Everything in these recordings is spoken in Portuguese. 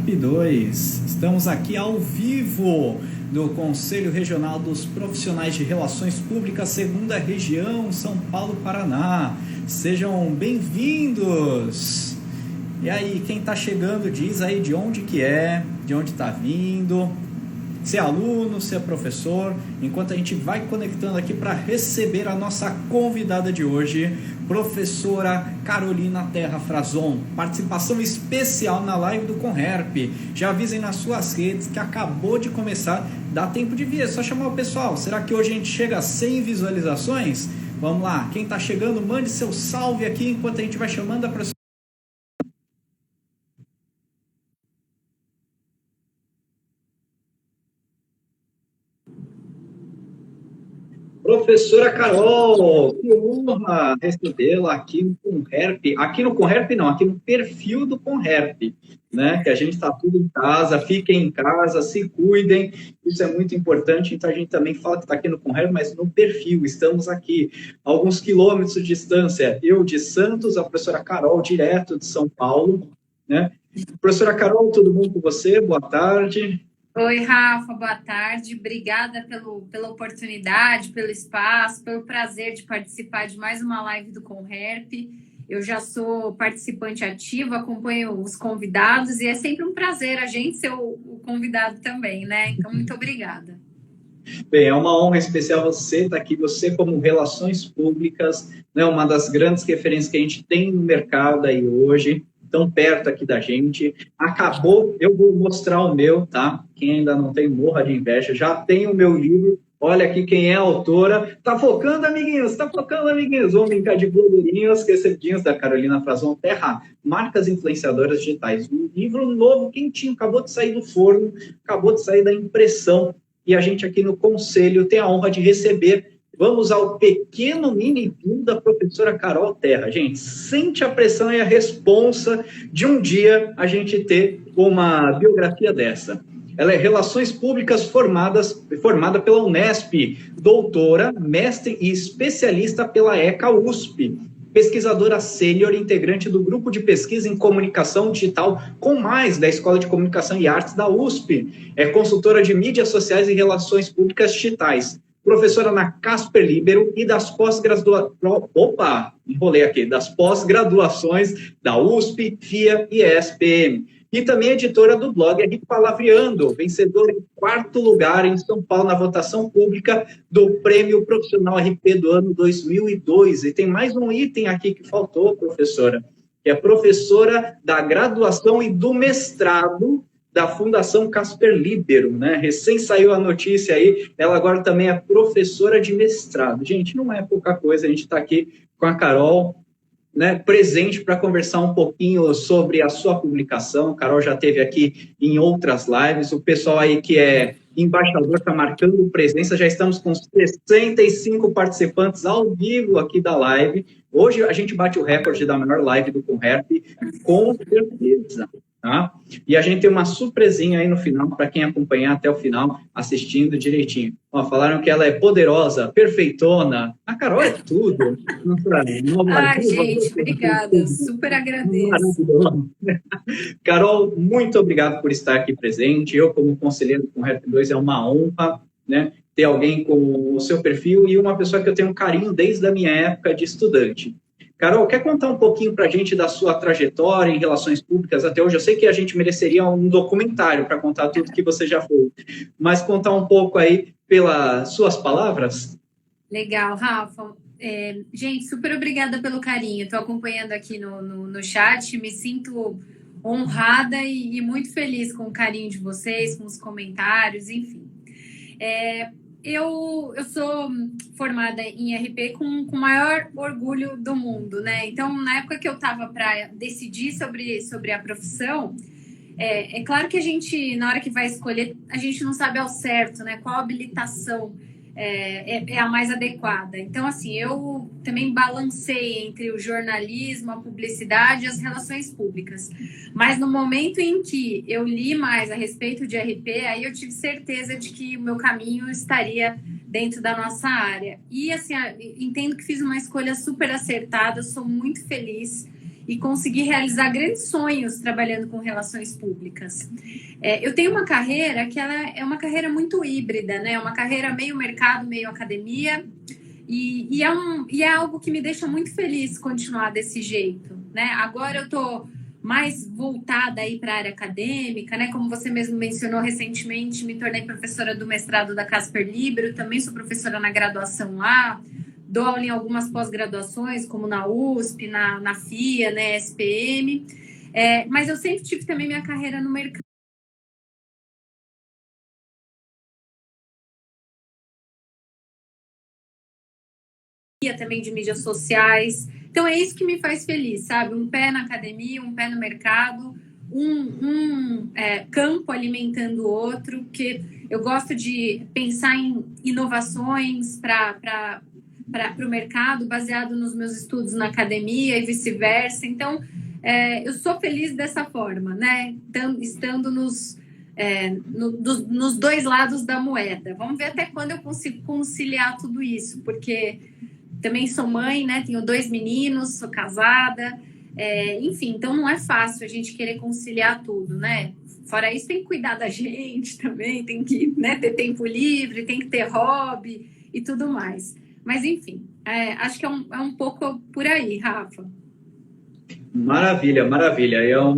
Conherp 2. Estamos aqui ao vivo do Conselho Regional dos Profissionais de Relações Públicas, segunda região, São Paulo, Paraná. Sejam bem-vindos! E aí, quem está chegando, diz aí de onde que é, de onde está vindo, se é aluno, se é professor, enquanto a gente vai conectando aqui para receber a nossa convidada de hoje, professora Carolina Terra Frazon, participação especial na live do Conherp. Já avisem nas suas redes que acabou de começar, dá tempo de vir, é só chamar o pessoal. Será que hoje a gente chega a 100 visualizações? Vamos lá, quem está chegando, mande seu salve aqui enquanto a gente vai chamando a professora. Professora Carol, que honra recebê-la aqui no Conherp. Aqui no Conherp não, aqui no perfil do Conherp, né? Que a gente está tudo em casa, fiquem em casa, se cuidem, isso é muito importante. Então a gente também fala que está aqui no Conherp, mas no perfil, estamos aqui, a alguns quilômetros de distância. Eu de Santos, a professora Carol, direto de São Paulo, né? Professora Carol, tudo bom com você? Boa tarde. Oi, Rafa, boa tarde. Obrigada pela oportunidade, pelo espaço, pelo prazer de participar de mais uma live do Conherp. Eu já sou participante ativa, acompanho os convidados e é sempre um prazer a gente ser o convidado também, né? Então, muito obrigada. Bem, é uma honra especial você estar aqui, você como Relações Públicas, né, uma das grandes referências que a gente tem no mercado aí hoje, tão perto aqui da gente. Acabou, eu vou mostrar o meu, tá? Quem ainda não tem, morra de inveja, já tem o meu livro, olha aqui quem é a autora. Tá focando, amiguinhos, tá focando, amiguinhos. Vamos brincar de blogueirinhos, recebidinhos da Carolina Frazon Terra, Marcas Influenciadoras Digitais. Um livro novo, quentinho, acabou de sair do forno, acabou de sair da impressão. E a gente aqui no Conselho tem a honra de receber. Vamos ao pequeno mini-view da professora Carol Terra. Gente, sente a pressão e a responsa de um dia a gente ter uma biografia dessa. Ela é Relações Públicas formada pela Unesp, doutora, mestre e especialista pela ECA USP, pesquisadora sênior, integrante do Grupo de Pesquisa em Comunicação Digital com mais da Escola de Comunicação e Artes da USP, é consultora de mídias sociais e relações públicas digitais, professora na Casper Libero e das pós-graduações da USP, FIA e ESPM. E também editora do blog RP Palavreando, vencedora em 4º lugar em São Paulo na votação pública do Prêmio Profissional RP do ano 2002. E tem mais um item aqui que faltou, professora, que é professora da graduação e do mestrado da Fundação Casper Libero, né? Recém saiu a notícia aí, ela agora também é professora de mestrado. Gente, não é pouca coisa, a gente está aqui com a Carol, né, presente para conversar um pouquinho sobre a sua publicação. A Carol já esteve aqui em outras lives, o pessoal aí que é embaixador está marcando presença, já estamos com 65 participantes ao vivo aqui da live. Hoje a gente bate o recorde da maior live do Conherp, com certeza. Tá? E a gente tem uma surpresinha aí no final, para quem acompanhar até o final, assistindo direitinho. Ó, falaram que ela é poderosa, perfeitona. A Carol é tudo. Gente, obrigada. Super agradeço. Carol, muito obrigado por estar aqui presente. Eu, como conselheiro do Conherp 2, é uma honra, né, ter alguém com o seu perfil e uma pessoa que eu tenho um carinho desde a minha época de estudante. Carol, quer contar um pouquinho para a gente da sua trajetória em relações públicas até hoje? Eu sei que a gente mereceria um documentário para contar tudo que você já fez, mas contar um pouco aí pelas suas palavras? Legal, Rafa. Gente, super obrigada pelo carinho. Estou acompanhando aqui no chat, me sinto honrada e muito feliz com o carinho de vocês, com os comentários, enfim. Eu sou formada em RP com o maior orgulho do mundo, né? Então, na época que eu estava para decidir sobre a profissão, é claro que a gente, na hora que vai escolher, a gente não sabe ao certo, né? Qual habilitação é a mais adequada. Então, assim, eu também balancei entre o jornalismo, a publicidade e as relações públicas. Mas no momento em que eu li mais a respeito de RP, aí eu tive certeza de que o meu caminho estaria dentro da nossa área. E, assim, entendo que fiz uma escolha super acertada, sou muito feliz e consegui realizar grandes sonhos trabalhando com relações públicas. Eu tenho uma carreira que ela é uma carreira muito híbrida, né? Uma carreira meio mercado, meio academia, e é algo que me deixa muito feliz continuar desse jeito, né? Agora eu estou mais voltada aí para a área acadêmica, né? Como você mesmo mencionou recentemente, me tornei professora do mestrado da Casper Libero, também sou professora na graduação lá, dou aula em algumas pós-graduações, como na USP, na FIA, na SPM, mas eu sempre tive também minha carreira no mercado. Também de mídias sociais. Então, é isso que me faz feliz, sabe? Um pé na academia, um pé no mercado, um campo alimentando o outro, que eu gosto de pensar em inovações para o mercado, baseado nos meus estudos na academia e vice-versa. Então, eu sou feliz dessa forma, né? Estando nos dois lados da moeda. Vamos ver até quando eu consigo conciliar tudo isso, porque também sou mãe, né? Tenho 2 meninos, sou casada, enfim, então não é fácil a gente querer conciliar tudo, né? Fora isso, tem que cuidar da gente também, tem que, né, ter tempo livre, tem que ter hobby e tudo mais. Mas, enfim, acho que é um pouco por aí, Rafa. Maravilha, maravilha. Eu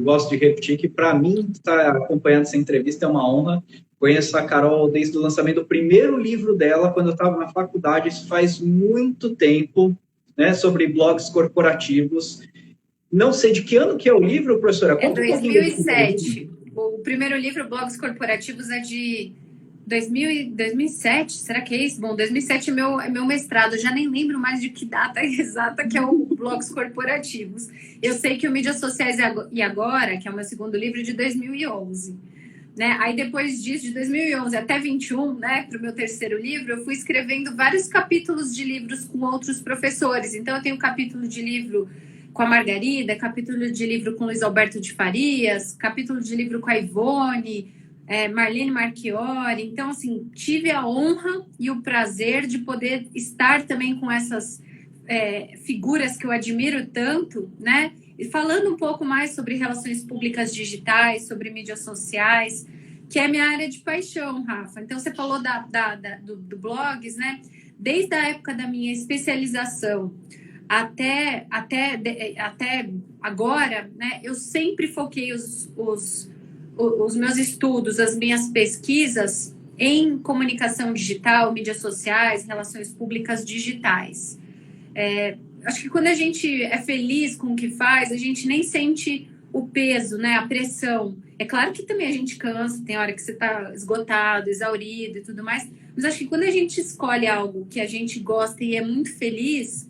gosto de repetir que, para mim, estar acompanhando essa entrevista é uma honra. Conheço a Carol desde o lançamento do primeiro livro dela, quando eu estava na faculdade, isso faz muito tempo, né, sobre blogs corporativos. Não sei de que ano que é o livro, professora? Conta 2007. O primeiro livro, Blogs Corporativos, é de 2007, será que é isso? Bom, 2007 é meu mestrado, eu já nem lembro mais de que data exata que é o Blogs Corporativos. Eu sei que o Mídias Sociais e Agora, que é o meu segundo livro, de 2011. Né? Aí depois disso, de 2011 até 21, né, para o meu terceiro livro, eu fui escrevendo vários capítulos de livros com outros professores. Então, eu tenho capítulo de livro com a Margarida, capítulo de livro com Luiz Alberto de Farias, capítulo de livro com a Ivone, Marlene Marchiori. Então, assim, tive a honra e o prazer de poder estar também com essas figuras que eu admiro tanto, né? E falando um pouco mais sobre relações públicas digitais, sobre mídias sociais, que é a minha área de paixão, Rafa. Então, você falou do blogs, né? Desde a época da minha especialização até agora, né? Eu sempre foquei os meus estudos, as minhas pesquisas em comunicação digital, mídias sociais, relações públicas digitais. Acho que quando a gente é feliz com o que faz, a gente nem sente o peso, né, a pressão. É claro que também a gente cansa, tem hora que você está esgotado, exaurido e tudo mais, mas acho que quando a gente escolhe algo que a gente gosta e é muito feliz,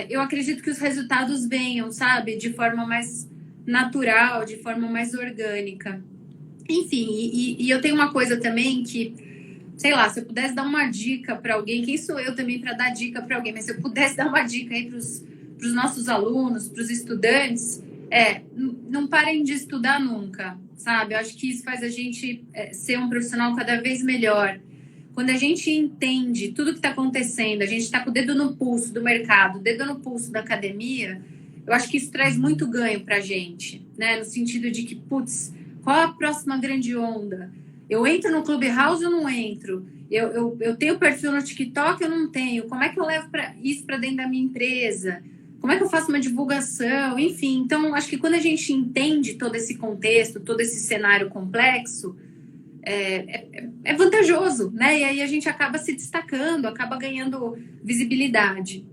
eu acredito que os resultados venham, sabe, de forma mais natural, de forma mais orgânica. Enfim, e eu tenho uma coisa também que, sei lá, se eu pudesse dar uma dica para alguém, quem sou eu também para dar dica para alguém, mas se eu pudesse dar uma dica aí para os nossos alunos, para os estudantes, não parem de estudar nunca, sabe? Eu acho que isso faz a gente ser um profissional cada vez melhor. Quando a gente entende tudo que está acontecendo, a gente está com o dedo no pulso do mercado, o dedo no pulso da academia, eu acho que isso traz muito ganho para a gente, né? No sentido de que, putz, qual a próxima grande onda? Eu entro no Clubhouse ou não entro? Eu tenho perfil no TikTok ou não tenho? Como é que eu levo isso para dentro da minha empresa? Como é que eu faço uma divulgação? Enfim, então, acho que quando a gente entende todo esse contexto, todo esse cenário complexo, é vantajoso, né? E aí a gente acaba se destacando, acaba ganhando visibilidade.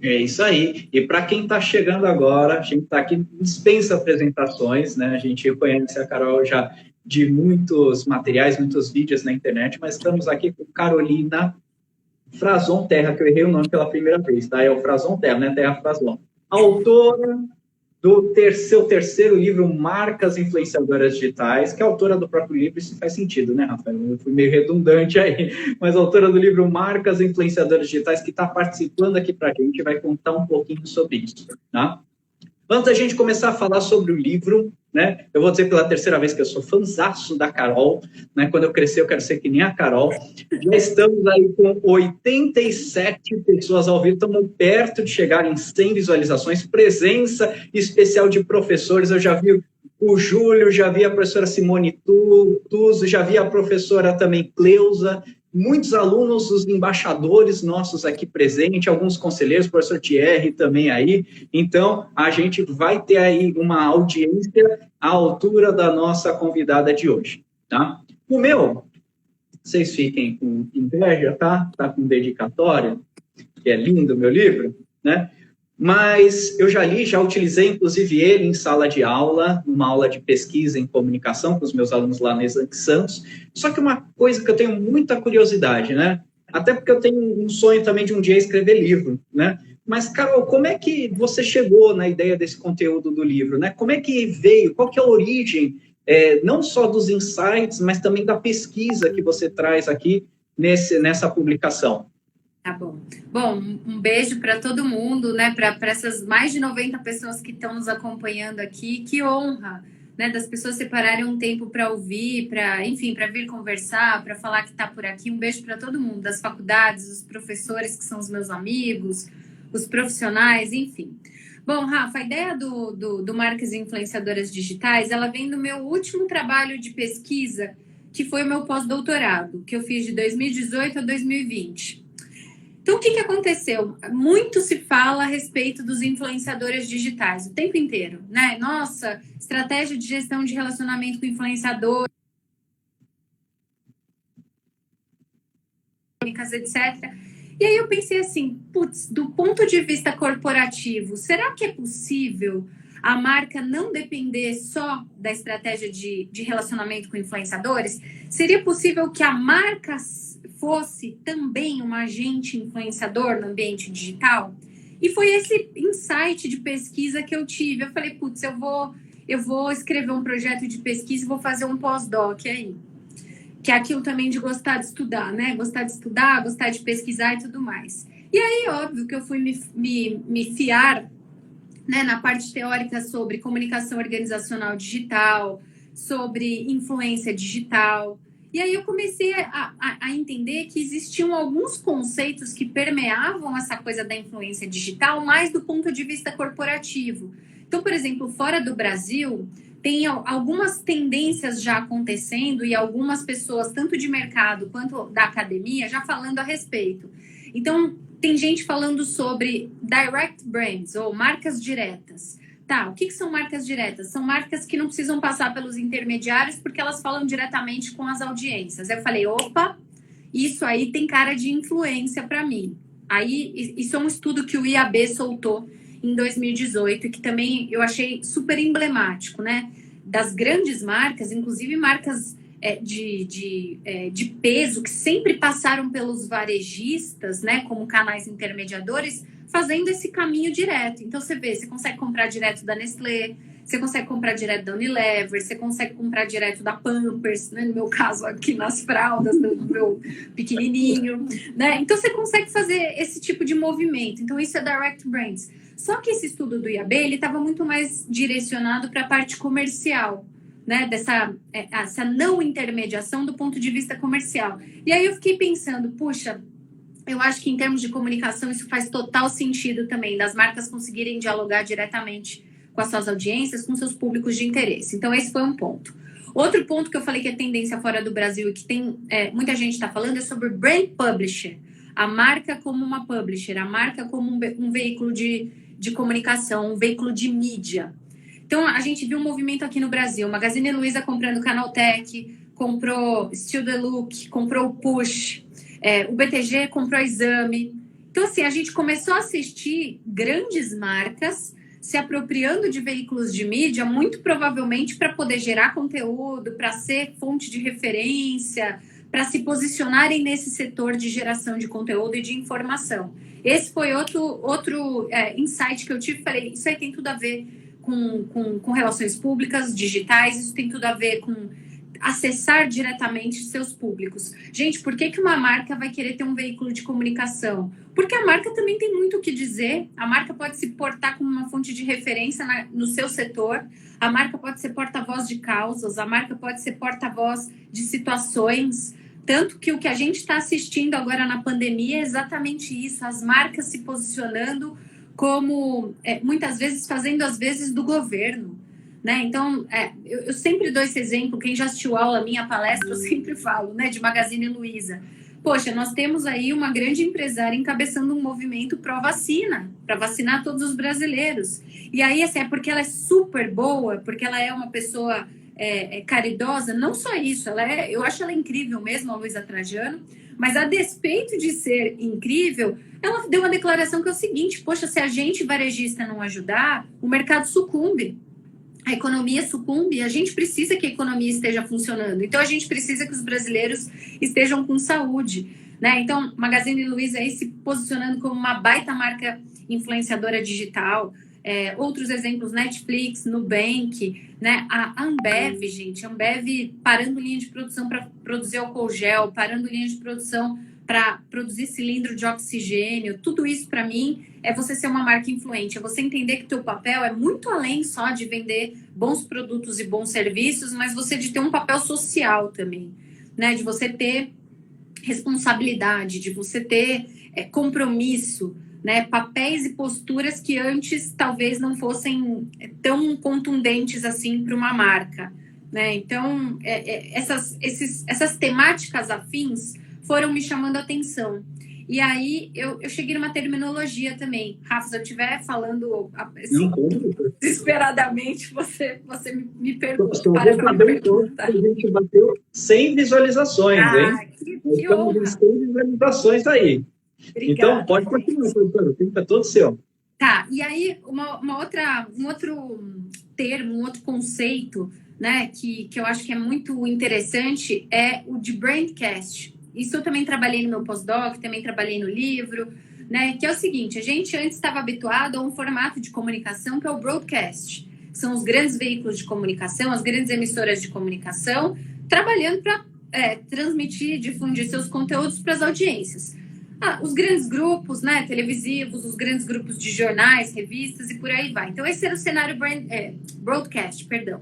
É isso aí. E para quem está chegando agora, a gente está aqui, dispensa apresentações, né? A gente conhece a Carol já de muitos materiais, muitos vídeos na internet, mas estamos aqui com Carolina Frazon Terra, que eu errei o nome pela primeira vez, tá? É o Frazon Terra, né? Terra Frazon. Autora do seu terceiro livro, Marcas Influenciadoras Digitais, que é autora do próprio livro, isso faz sentido, né, Rafael? Eu fui meio redundante aí, mas autora do livro Marcas Influenciadoras Digitais, que está participando aqui para a gente, vai contar um pouquinho sobre isso, tá? Antes da gente começar a falar sobre o livro, né? Eu vou dizer pela terceira vez que eu sou fãzaço da Carol, né? Quando eu crescer, eu quero ser que nem a Carol. Já estamos aí com 87 pessoas ao vivo, estamos perto de chegar em 100 visualizações, presença especial de professores, eu já vi o Júlio, já vi a professora Simone Tuso, já vi a professora também Cleusa, muitos alunos, os embaixadores nossos aqui presentes, alguns conselheiros, o professor Thierry também aí. Então, a gente vai ter aí uma audiência à altura da nossa convidada de hoje, tá? O meu, vocês fiquem com inveja, tá? Tá com dedicatória, que é lindo o meu livro, né? Mas eu já li, já utilizei, inclusive, ele em sala de aula, numa aula de pesquisa em comunicação com os meus alunos lá na Exanc Santos. Só que uma coisa que eu tenho muita curiosidade, né? Até porque eu tenho um sonho também de um dia escrever livro, né? Mas, Carol, como é que você chegou na ideia desse conteúdo do livro, né? Como é que veio, qual que é a origem, não só dos insights, mas também da pesquisa que você traz aqui nessa publicação? Tá bom. Bom, um beijo para todo mundo, né? Para essas mais de 90 pessoas que estão nos acompanhando aqui. Que honra, né? Das pessoas separarem um tempo para ouvir, enfim, para vir conversar, para falar que está por aqui. Um beijo para todo mundo, das faculdades, os professores que são os meus amigos, os profissionais, enfim. Bom, Rafa, a ideia do Marcas Influenciadoras Digitais, ela vem do meu último trabalho de pesquisa, que foi o meu pós-doutorado, que eu fiz de 2018 a 2020. Então, o que aconteceu? Muito se fala a respeito dos influenciadores digitais, o tempo inteiro, né? Nossa, estratégia de gestão de relacionamento com influenciadores, etc. E aí eu pensei assim, putz, do ponto de vista corporativo, será que é possível a marca não depender só da estratégia de relacionamento com influenciadores? Seria possível que a marca fosse também um agente influenciador no ambiente digital? E foi esse insight de pesquisa que eu tive. Eu falei, putz, eu vou escrever um projeto de pesquisa e vou fazer um pós-doc aí. Que é aquilo também de gostar de estudar, né? Gostar de estudar, gostar de pesquisar e tudo mais. E aí, óbvio que eu fui me fiar, né, na parte teórica sobre comunicação organizacional digital, sobre influência digital. E aí eu comecei a entender que existiam alguns conceitos que permeavam essa coisa da influência digital, mais do ponto de vista corporativo. Então, por exemplo, fora do Brasil, tem algumas tendências já acontecendo e algumas pessoas, tanto de mercado quanto da academia, já falando a respeito. Então, tem gente falando sobre direct brands, ou marcas diretas. Tá, o que são marcas diretas? São marcas que não precisam passar pelos intermediários porque elas falam diretamente com as audiências. Eu falei, opa, isso aí tem cara de influência para mim. Aí, isso é um estudo que o IAB soltou em 2018, que também eu achei super emblemático, né? Das grandes marcas, inclusive marcas de peso, que sempre passaram pelos varejistas, né? Como canais intermediadores, fazendo esse caminho direto. Então, você vê, você consegue comprar direto da Nestlé, você consegue comprar direto da Unilever, você consegue comprar direto da Pampers, né? No meu caso, aqui nas fraldas do meu pequenininho, né? Então, você consegue fazer esse tipo de movimento. Então, isso é direct brands. Só que esse estudo do IAB, ele estava muito mais direcionado para a parte comercial, né? Essa não intermediação do ponto de vista comercial. E aí eu fiquei pensando, puxa, eu acho que em termos de comunicação isso faz total sentido também, das marcas conseguirem dialogar diretamente com as suas audiências, com seus públicos de interesse. Então, esse foi um ponto. Outro ponto que eu falei que é tendência fora do Brasil e que tem muita gente está falando é sobre brand publisher. A marca como uma publisher, a marca como um veículo de comunicação, um veículo de mídia. Então, a gente viu um movimento aqui no Brasil. Magazine Luiza comprando Canaltech, comprou Still The Look, comprou o Push, o BTG comprou Exame. Então, assim, a gente começou a assistir grandes marcas se apropriando de veículos de mídia, muito provavelmente para poder gerar conteúdo, para ser fonte de referência, para se posicionarem nesse setor de geração de conteúdo e de informação. Esse foi outro insight que eu tive. Falei, isso aí tem tudo a ver com relações públicas, digitais, isso tem tudo a ver com acessar diretamente seus públicos. Gente, por que uma marca vai querer ter um veículo de comunicação? Porque a marca também tem muito o que dizer, a marca pode se portar como uma fonte de referência no seu setor, a marca pode ser porta-voz de causas, a marca pode ser porta-voz de situações, tanto que o que a gente está assistindo agora na pandemia é exatamente isso, as marcas se posicionando como, muitas vezes, fazendo as vezes do governo. Né? Então, eu sempre dou esse exemplo, quem já assistiu aula, minha palestra, eu sempre falo, né, de Magazine Luiza. Poxa, nós temos aí uma grande empresária encabeçando um movimento pró-vacina, para vacinar todos os brasileiros. E aí, assim, é porque ela é super boa, porque ela é uma pessoa caridosa, não só isso, eu acho ela incrível mesmo, a Luiza Trajano, mas a despeito de ser incrível, ela deu uma declaração que é o seguinte, poxa, se a gente varejista não ajudar, o mercado sucumbe. A economia sucumbe, a gente precisa que a economia esteja funcionando. Então, a gente precisa que os brasileiros estejam com saúde. Né? Então, Magazine Luiza aí se posicionando como uma baita marca influenciadora digital. Outros exemplos, Netflix, Nubank, né? A Ambev, gente. A Ambev parando linha de produção para produzir álcool gel, parando linha de produção para produzir cilindro de oxigênio. Tudo isso, para mim, é você ser uma marca influente. É você entender que o teu papel é muito além só de vender bons produtos e bons serviços, mas você de ter um papel social também, né? De você ter responsabilidade, de você ter compromisso, né? Papéis e posturas que antes talvez não fossem tão contundentes assim para uma marca, né? Então, essas temáticas afins foram me chamando a atenção. E aí, eu cheguei numa terminologia também. Rafa, se eu estiver falando assim, desesperadamente, você me pergunta. A gente bateu 100 visualizações, hein? Que honra. Estamos em 100 visualizações aí. Obrigada, então, pode continuar, doutor. O tempo é todo seu. Tá, e aí, um outro termo, um outro conceito, né, que eu acho que é muito interessante é o de brandcast. Isso eu também trabalhei no meu pós-doc, também trabalhei no livro, né? Que é o seguinte, a gente antes estava habituado a um formato de comunicação que é o broadcast. São os grandes veículos de comunicação, as grandes emissoras de comunicação, trabalhando para transmitir, difundir seus conteúdos para as audiências. Os grandes grupos, né, televisivos, os grandes grupos de jornais, revistas e por aí vai. Então, esse era o cenário broadcast, perdão.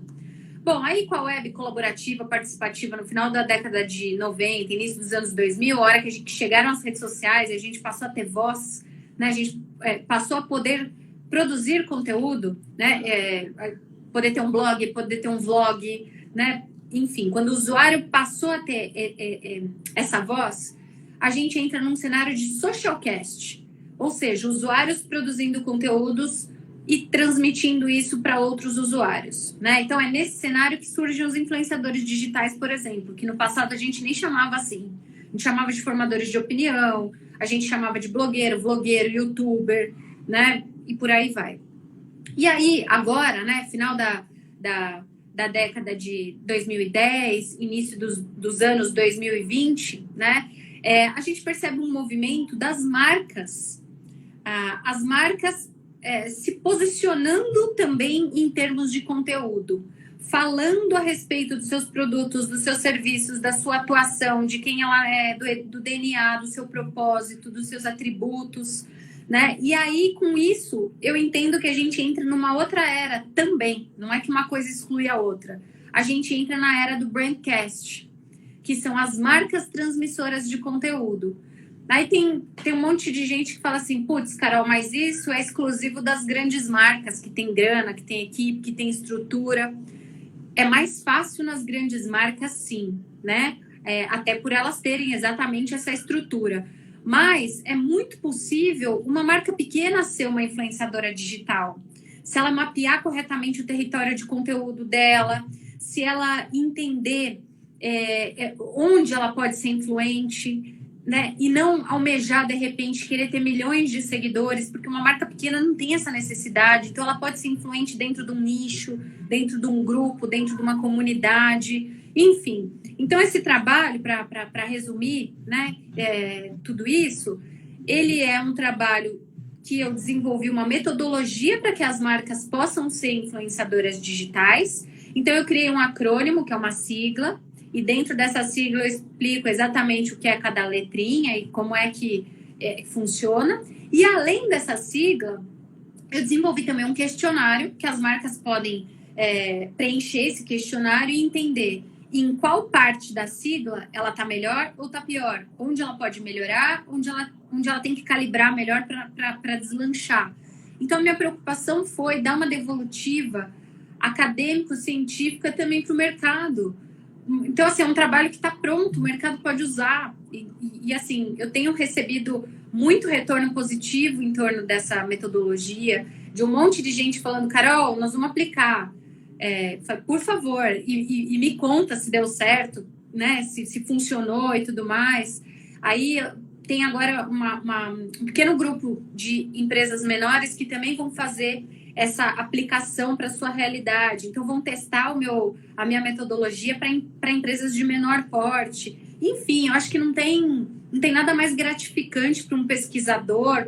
Bom, aí com a web colaborativa, participativa, no final da década de 90, início dos anos 2000, a hora que chegaram as redes sociais e a gente passou a ter voz, né, a gente passou a poder produzir conteúdo, né, poder ter um blog, poder ter um vlog, né, enfim, quando o usuário passou a ter essa voz, a gente entra num cenário de socialcast, ou seja, usuários produzindo conteúdos e transmitindo isso para outros usuários, né? Então, é nesse cenário que surgem os influenciadores digitais, por exemplo, que no passado a gente nem chamava assim. A gente chamava de formadores de opinião, a gente chamava de blogueiro, vlogueiro, youtuber, né? E por aí vai. E aí, agora, né, final da década de 2010, início dos anos 2020, né? A gente percebe um movimento das marcas. As marcas se posicionando também em termos de conteúdo, falando a respeito dos seus produtos, dos seus serviços, da sua atuação, de quem ela é, do DNA, do seu propósito, dos seus atributos, né? E aí, com isso, eu entendo que a gente entra numa outra era também, não é que uma coisa exclui a outra. A gente entra na era do brandcast, que são as marcas transmissoras de conteúdo. Aí tem um monte de gente que fala assim, putz, Carol, mas isso é exclusivo das grandes marcas, que tem grana, que tem equipe, que tem estrutura. É mais fácil nas grandes marcas, sim, né? Até por elas terem exatamente essa estrutura. Mas é muito possível uma marca pequena ser uma influenciadora digital. Se ela mapear corretamente o território de conteúdo dela, se ela entender onde ela pode ser influente, né? E não almejar, de repente, querer ter milhões de seguidores, porque uma marca pequena não tem essa necessidade. Então, ela pode ser influente dentro de um nicho, dentro de um grupo, dentro de uma comunidade, enfim. Então, esse trabalho, para resumir, né, tudo isso, ele é um trabalho que eu desenvolvi uma metodologia para que as marcas possam ser influenciadoras digitais. Então, eu criei um acrônimo, que é uma sigla, e dentro dessa sigla eu explico exatamente o que é cada letrinha e como é que funciona. E além dessa sigla, eu desenvolvi também um questionário que as marcas podem preencher esse questionário e entender em qual parte da sigla ela está melhor ou está pior, onde ela pode melhorar, onde ela tem que calibrar melhor para deslanchar. Então, minha preocupação foi dar uma devolutiva acadêmico-científica também para o mercado. Então, assim, é um trabalho que está pronto, o mercado pode usar. E, assim, eu tenho recebido muito retorno positivo em torno dessa metodologia, de um monte de gente falando, Carol, nós vamos aplicar. Por favor, e me conta se deu certo, né? Se funcionou e tudo mais. Aí tem agora um pequeno grupo de empresas menores que também vão fazer essa aplicação para a sua realidade. Então, vão testar a minha metodologia para empresas de menor porte. Enfim, eu acho que não tem nada mais gratificante para um pesquisador,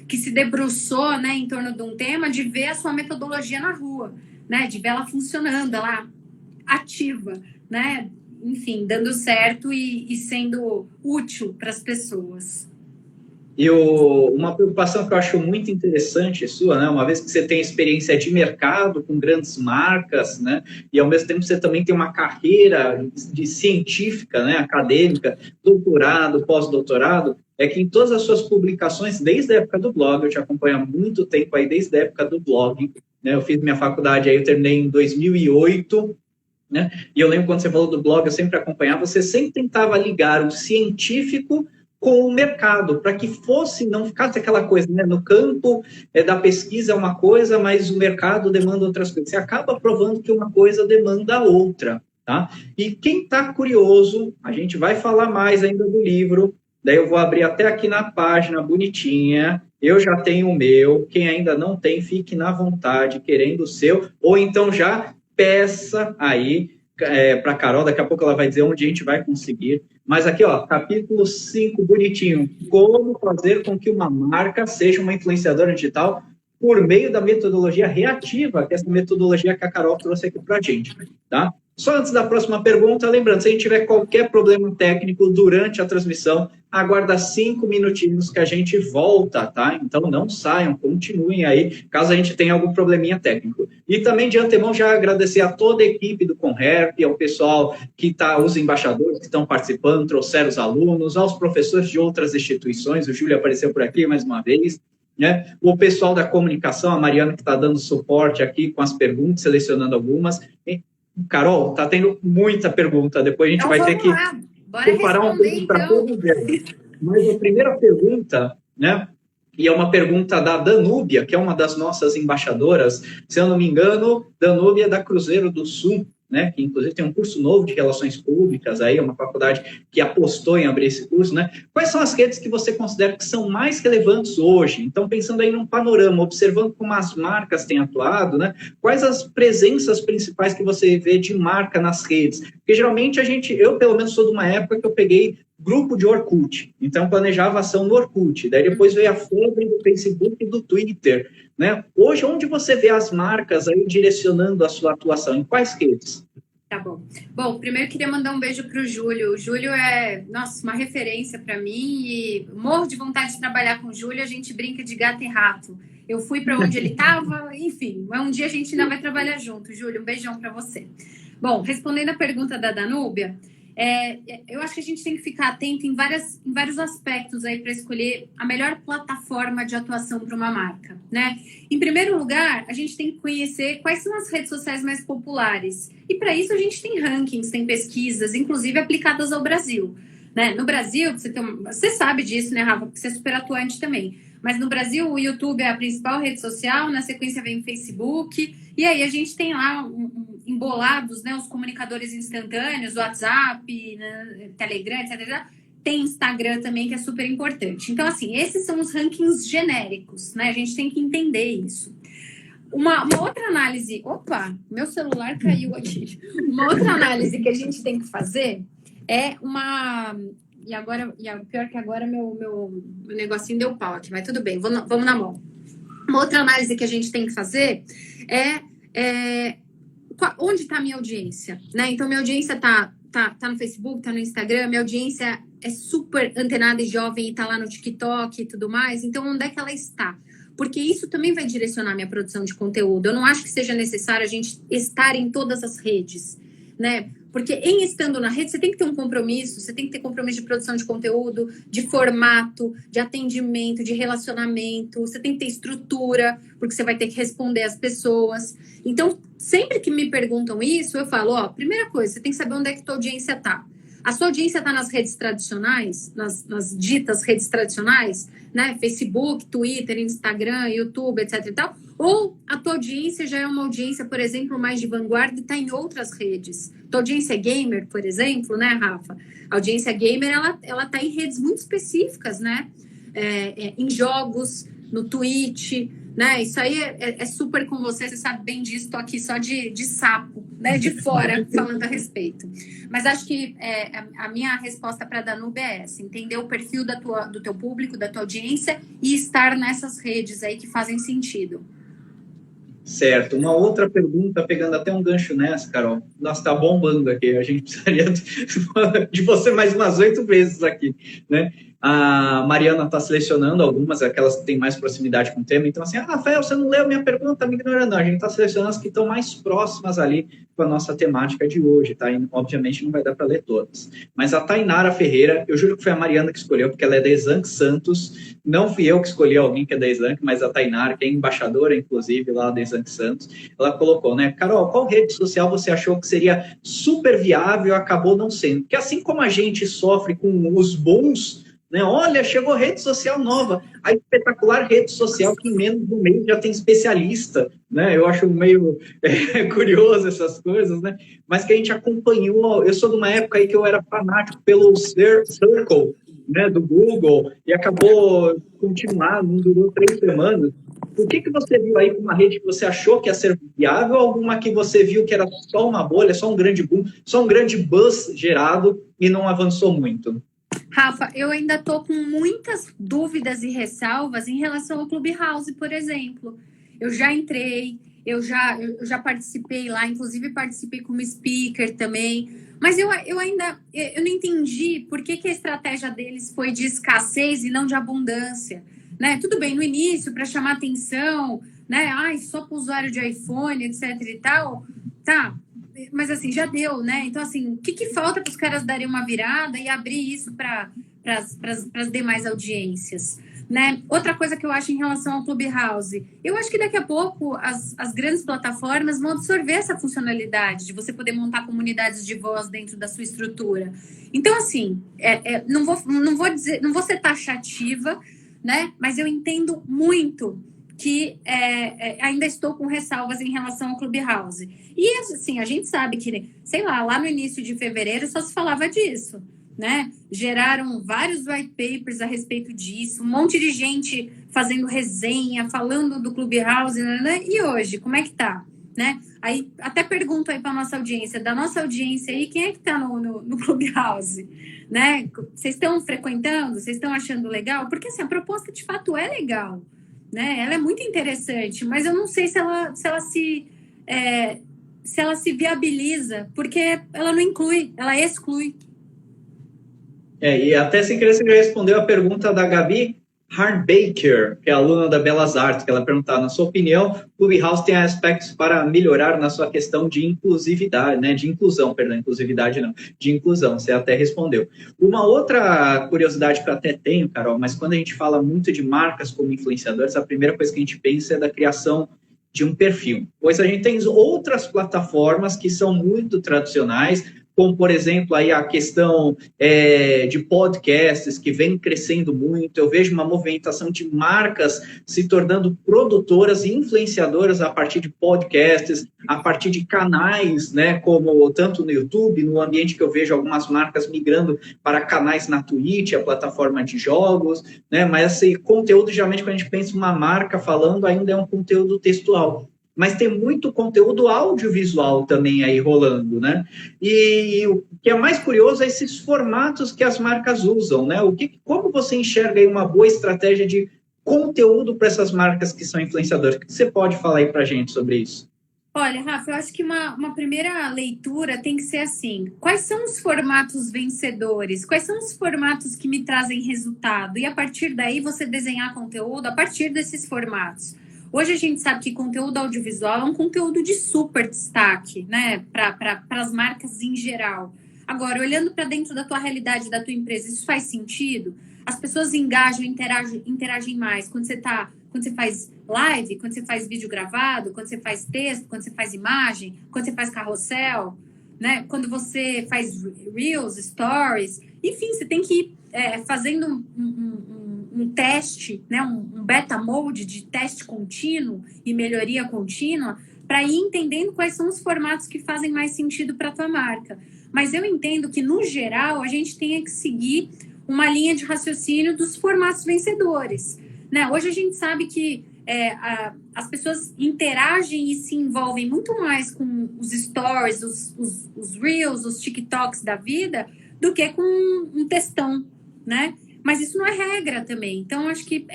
que se debruçou, né, em torno de um tema, de ver a sua metodologia na rua, né, de ver ela funcionando, ela ativa, né, enfim, dando certo e sendo útil para as pessoas. E uma preocupação que eu acho muito interessante sua, né? Uma vez que você tem experiência de mercado com grandes marcas, né? E ao mesmo tempo você também tem uma carreira de científica, né? Acadêmica, doutorado, pós-doutorado, é que em todas as suas publicações, desde a época do blog, eu te acompanho há muito tempo aí, desde a época do blog, né? Eu fiz minha faculdade aí, eu terminei em 2008, né? E eu lembro quando você falou do blog, eu sempre acompanhava, você sempre tentava ligar o científico com o mercado, para que não ficasse aquela coisa, né? No campo da pesquisa é uma coisa, mas o mercado demanda outras coisas. Você acaba provando que uma coisa demanda a outra, tá? E quem está curioso, a gente vai falar mais ainda do livro, daí eu vou abrir até aqui na página bonitinha, eu já tenho o meu, quem ainda não tem, fique na vontade, querendo o seu, ou então já peça aí para a Carol, daqui a pouco ela vai dizer onde a gente vai conseguir. Mas aqui, ó, capítulo 5, bonitinho. Como fazer com que uma marca seja uma influenciadora digital por meio da metodologia reativa, que é essa metodologia que a Carol trouxe aqui para a gente, tá? Só antes da próxima pergunta, lembrando, se a gente tiver qualquer problema técnico durante a transmissão, aguarda 5 minutinhos que a gente volta, tá? Então não saiam, continuem aí, caso a gente tenha algum probleminha técnico. E também, de antemão, já agradecer a toda a equipe do Conherp, ao pessoal que os embaixadores que estão participando, trouxeram os alunos, aos professores de outras instituições, o Júlio apareceu por aqui mais uma vez, né? O pessoal da comunicação, a Mariana que está dando suporte aqui com as perguntas, selecionando algumas. Carol, está tendo muita pergunta, depois a gente vai ter que preparar um pouco para todos eles. Mas a primeira pergunta, né, e é uma pergunta da Danúbia, que é uma das nossas embaixadoras, se eu não me engano, Danúbia é da Cruzeiro do Sul, né, que inclusive tem um curso novo de Relações Públicas, aí, uma faculdade que apostou em abrir esse curso, né? Quais são as redes que você considera que são mais relevantes hoje? Então, pensando aí num panorama, observando como as marcas têm atuado, né? Quais as presenças principais que você vê de marca nas redes? Porque geralmente eu pelo menos sou de uma época que eu peguei grupo de Orkut, então planejava ação no Orkut, daí depois veio a febre do Facebook e do Twitter, né? Hoje, onde você vê as marcas aí direcionando a sua atuação? Em quais redes? Tá bom. Bom, primeiro queria mandar um beijo para o Júlio. O Júlio é, nossa, uma referência para mim e morro de vontade de trabalhar com o Júlio. A gente brinca de gato e rato. Eu fui para onde ele estava, enfim. Mas um dia a gente ainda vai trabalhar junto. Júlio, um beijão para você. Bom, respondendo a pergunta da Danúbia, eu acho que a gente tem que ficar atento em vários aspectos aí para escolher a melhor plataforma de atuação para uma marca, né? Em primeiro lugar, a gente tem que conhecer quais são as redes sociais mais populares. E para isso a gente tem rankings, tem pesquisas, inclusive aplicadas ao Brasil, né? No Brasil, você sabe disso, né, Rafa? Porque você é super atuante também. Mas no Brasil, o YouTube é a principal rede social, na sequência vem o Facebook, e aí a gente tem lá embolados, né, os comunicadores instantâneos, WhatsApp, né, Telegram, etc. Tem Instagram também, que é super importante. Então, assim, esses são os rankings genéricos, né? A gente tem que entender isso. Uma outra análise... Opa, meu celular caiu aqui. Uma outra análise que a gente tem que fazer é uma... E o pior que agora meu negocinho deu pau aqui, mas tudo bem, vamos na mão. Uma outra análise que a gente tem que fazer é onde está a minha audiência, né? Então, minha audiência está tá no Facebook, tá no Instagram, minha audiência é super antenada e jovem e tá lá no TikTok e tudo mais, então onde é que ela está? Porque isso também vai direcionar minha produção de conteúdo. Eu não acho que seja necessário a gente estar em todas as redes, né? Porque em estando na rede, você tem que ter um compromisso, você tem que ter compromisso de produção de conteúdo, de formato, de atendimento, de relacionamento, você tem que ter estrutura, porque você vai ter que responder às pessoas. Então, sempre que me perguntam isso, eu falo, ó, primeira coisa, você tem que saber onde é que tua audiência tá. A sua audiência está nas redes tradicionais, nas ditas redes tradicionais, né? Facebook, Twitter, Instagram, YouTube, etc e tal. Ou a tua audiência já é uma audiência, por exemplo, mais de vanguarda e está em outras redes. Tua audiência é gamer, por exemplo, né, Rafa? A audiência gamer, ela tá em redes muito específicas, né? Em jogos, no Twitch, né? Isso aí é super com você sabe bem disso, estou aqui só de sapo, né? De fora, falando a respeito. Mas acho que a minha resposta para a Danube é essa, entender o perfil do teu público, da tua audiência e estar nessas redes aí que fazem sentido. Certo. Uma outra pergunta, pegando até um gancho nessa, Carol. Nossa, está bombando aqui. A gente precisaria de você mais umas 8 vezes aqui, né? A Mariana está selecionando algumas, aquelas que têm mais proximidade com o tema. Então, assim, Rafael, você não leu minha pergunta, tá me ignorando. Não, a gente está selecionando as que estão mais próximas ali com a nossa temática de hoje, tá? E, obviamente, não vai dar para ler todas. Mas a Tainara Ferreira, eu juro que foi a Mariana que escolheu, porque ela é da Exanc Santos. Não fui eu que escolhi alguém que é da Exanc, mas a Tainara, que é embaixadora, inclusive, lá da Exanc Santos, ela colocou, né? Carol, qual rede social você achou que seria super viável e acabou não sendo? Porque assim como a gente sofre com os bons, né? Olha, chegou rede social nova, a espetacular rede social que em menos de um mês já tem especialista, né? Eu acho meio curioso essas coisas, né? Mas que a gente acompanhou, eu sou de uma época aí que eu era fanático pelo Circle, né, do Google, e acabou continuando, não durou 3 semanas. O que você viu aí com uma rede que você achou que ia ser viável, alguma que você viu que era só uma bolha, só um grande boom, só um grande buzz gerado e não avançou muito? Rafa, eu ainda estou com muitas dúvidas e ressalvas em relação ao Clubhouse, por exemplo. Eu já entrei, eu já participei lá, inclusive participei como speaker também, mas eu não entendi por que a estratégia deles foi de escassez e não de abundância, né? Tudo bem, no início, para chamar atenção, né? Ai, só para o usuário de iPhone, etc e tal, tá. Mas assim, já deu, né? Então, assim, o que falta para os caras darem uma virada e abrir isso para as demais audiências, né? Outra coisa que eu acho em relação ao Clubhouse, eu acho que daqui a pouco as grandes plataformas vão absorver essa funcionalidade de você poder montar comunidades de voz dentro da sua estrutura. Então, assim, não vou ser taxativa, né? Mas eu entendo muito que ainda estou com ressalvas em relação ao Clubhouse. E, assim, a gente sabe que, sei lá no início de fevereiro só se falava disso, né? Geraram vários white papers a respeito disso, um monte de gente fazendo resenha, falando do Clubhouse, né? E hoje, como é que tá? Né? Aí, até pergunto aí para a nossa audiência, da nossa audiência aí, quem é que tá no Clubhouse? Né? Vocês estão frequentando? Vocês estão achando legal? Porque, assim, a proposta, de fato, é legal, né? Ela é muito interessante, mas eu não sei se ela se viabiliza, porque ela não inclui, ela exclui. E até sem querer você já respondeu a pergunta da Gabi Hardbaker, que é aluna da Belas Artes, que ela perguntava, na sua opinião, o Clubhouse tem aspectos para melhorar na sua questão de inclusividade, né? De inclusão, perdão, inclusividade não, de inclusão, você até respondeu. Uma outra curiosidade que eu até tenho, Carol, mas quando a gente fala muito de marcas como influenciadores, a primeira coisa que a gente pensa é da criação de um perfil. Pois a gente tem outras plataformas que são muito tradicionais, como, por exemplo, aí a questão de podcasts, que vem crescendo muito. Eu vejo uma movimentação de marcas se tornando produtoras e influenciadoras a partir de podcasts, a partir de canais, né, como tanto no YouTube, no ambiente que eu vejo algumas marcas migrando para canais na Twitch, a plataforma de jogos, né, mas esse conteúdo, geralmente, quando a gente pensa em uma marca falando, ainda é um conteúdo textual. Mas tem muito conteúdo audiovisual também aí rolando, né? E o que é mais curioso é esses formatos que as marcas usam, né? Como você enxerga aí uma boa estratégia de conteúdo para essas marcas que são influenciadoras? O que você pode falar aí para a gente sobre isso? Olha, Rafa, eu acho que uma primeira leitura tem que ser assim: quais são os formatos vencedores? Quais são os formatos que me trazem resultado? E a partir daí você desenhar conteúdo a partir desses formatos. Hoje a gente sabe que conteúdo audiovisual é um conteúdo de super destaque, né, para as marcas em geral. Agora, olhando para dentro da tua realidade, da tua empresa, isso faz sentido? As pessoas engajam, interagem mais quando você faz live, quando você faz vídeo gravado, quando você faz texto, quando você faz imagem, quando você faz carrossel, né? Quando você faz reels, stories, enfim, você tem que ir fazendo um teste, né? Um beta mode de teste contínuo e melhoria contínua para ir entendendo quais são os formatos que fazem mais sentido para a tua marca. Mas eu entendo que, no geral, a gente tem que seguir uma linha de raciocínio dos formatos vencedores. Né? Hoje a gente sabe que as pessoas interagem e se envolvem muito mais com os stories, os reels, os TikToks da vida, do que com um textão, né? Mas isso não é regra também. Então, acho que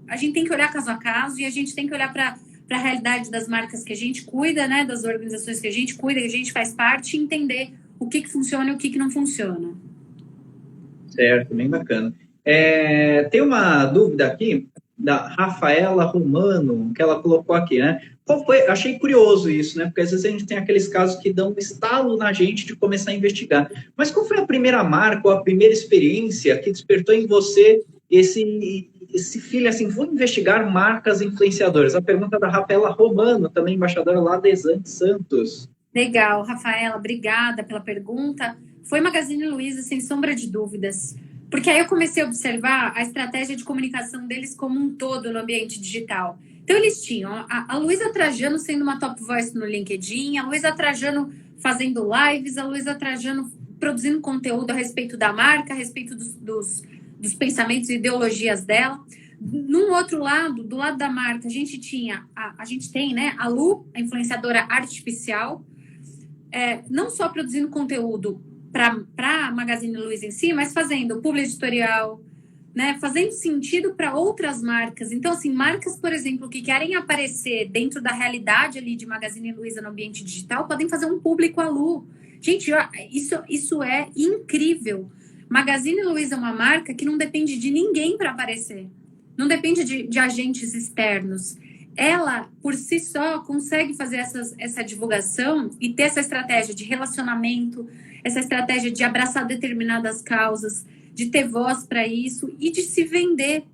a gente tem que olhar caso a caso e a gente tem que olhar para a realidade das marcas que a gente cuida, né? Das organizações que a gente cuida, que a gente faz parte, e entender o que funciona e o que não funciona. Certo, bem bacana. Tem uma dúvida aqui da Rafaela Romano, que ela colocou aqui, né? Achei curioso isso, né? Porque às vezes a gente tem aqueles casos que dão um estalo na gente de começar a investigar. Mas qual foi a primeira marca ou a primeira experiência que despertou em você esse filho, assim, vou investigar marcas influenciadoras? A pergunta da Rafaela Romano, também embaixadora lá da Exante Santos. Legal, Rafaela, obrigada pela pergunta. Foi Magazine Luiza, sem sombra de dúvidas. Porque aí eu comecei a observar a estratégia de comunicação deles como um todo no ambiente digital. Então, eles tinham a Luiza Trajano sendo uma top voice no LinkedIn, a Luiza Trajano fazendo lives, a Luiza Trajano produzindo conteúdo a respeito da marca, a respeito dos pensamentos e ideologias dela. Num outro lado, do lado da marca, a gente tem, né, a Lu, a influenciadora artificial, não só produzindo conteúdo para a Magazine Luiza em si, mas fazendo publi editorial, né, fazendo sentido para outras marcas. Então, assim, marcas, por exemplo, que querem aparecer dentro da realidade ali de Magazine Luiza no ambiente digital, podem fazer um público à Lu. Gente, isso é incrível. Magazine Luiza é uma marca que não depende de ninguém para aparecer. Não depende de agentes externos. Ela, por si só, consegue fazer essa divulgação e ter essa estratégia de relacionamento, essa estratégia de abraçar determinadas causas, de ter voz para isso e de se vender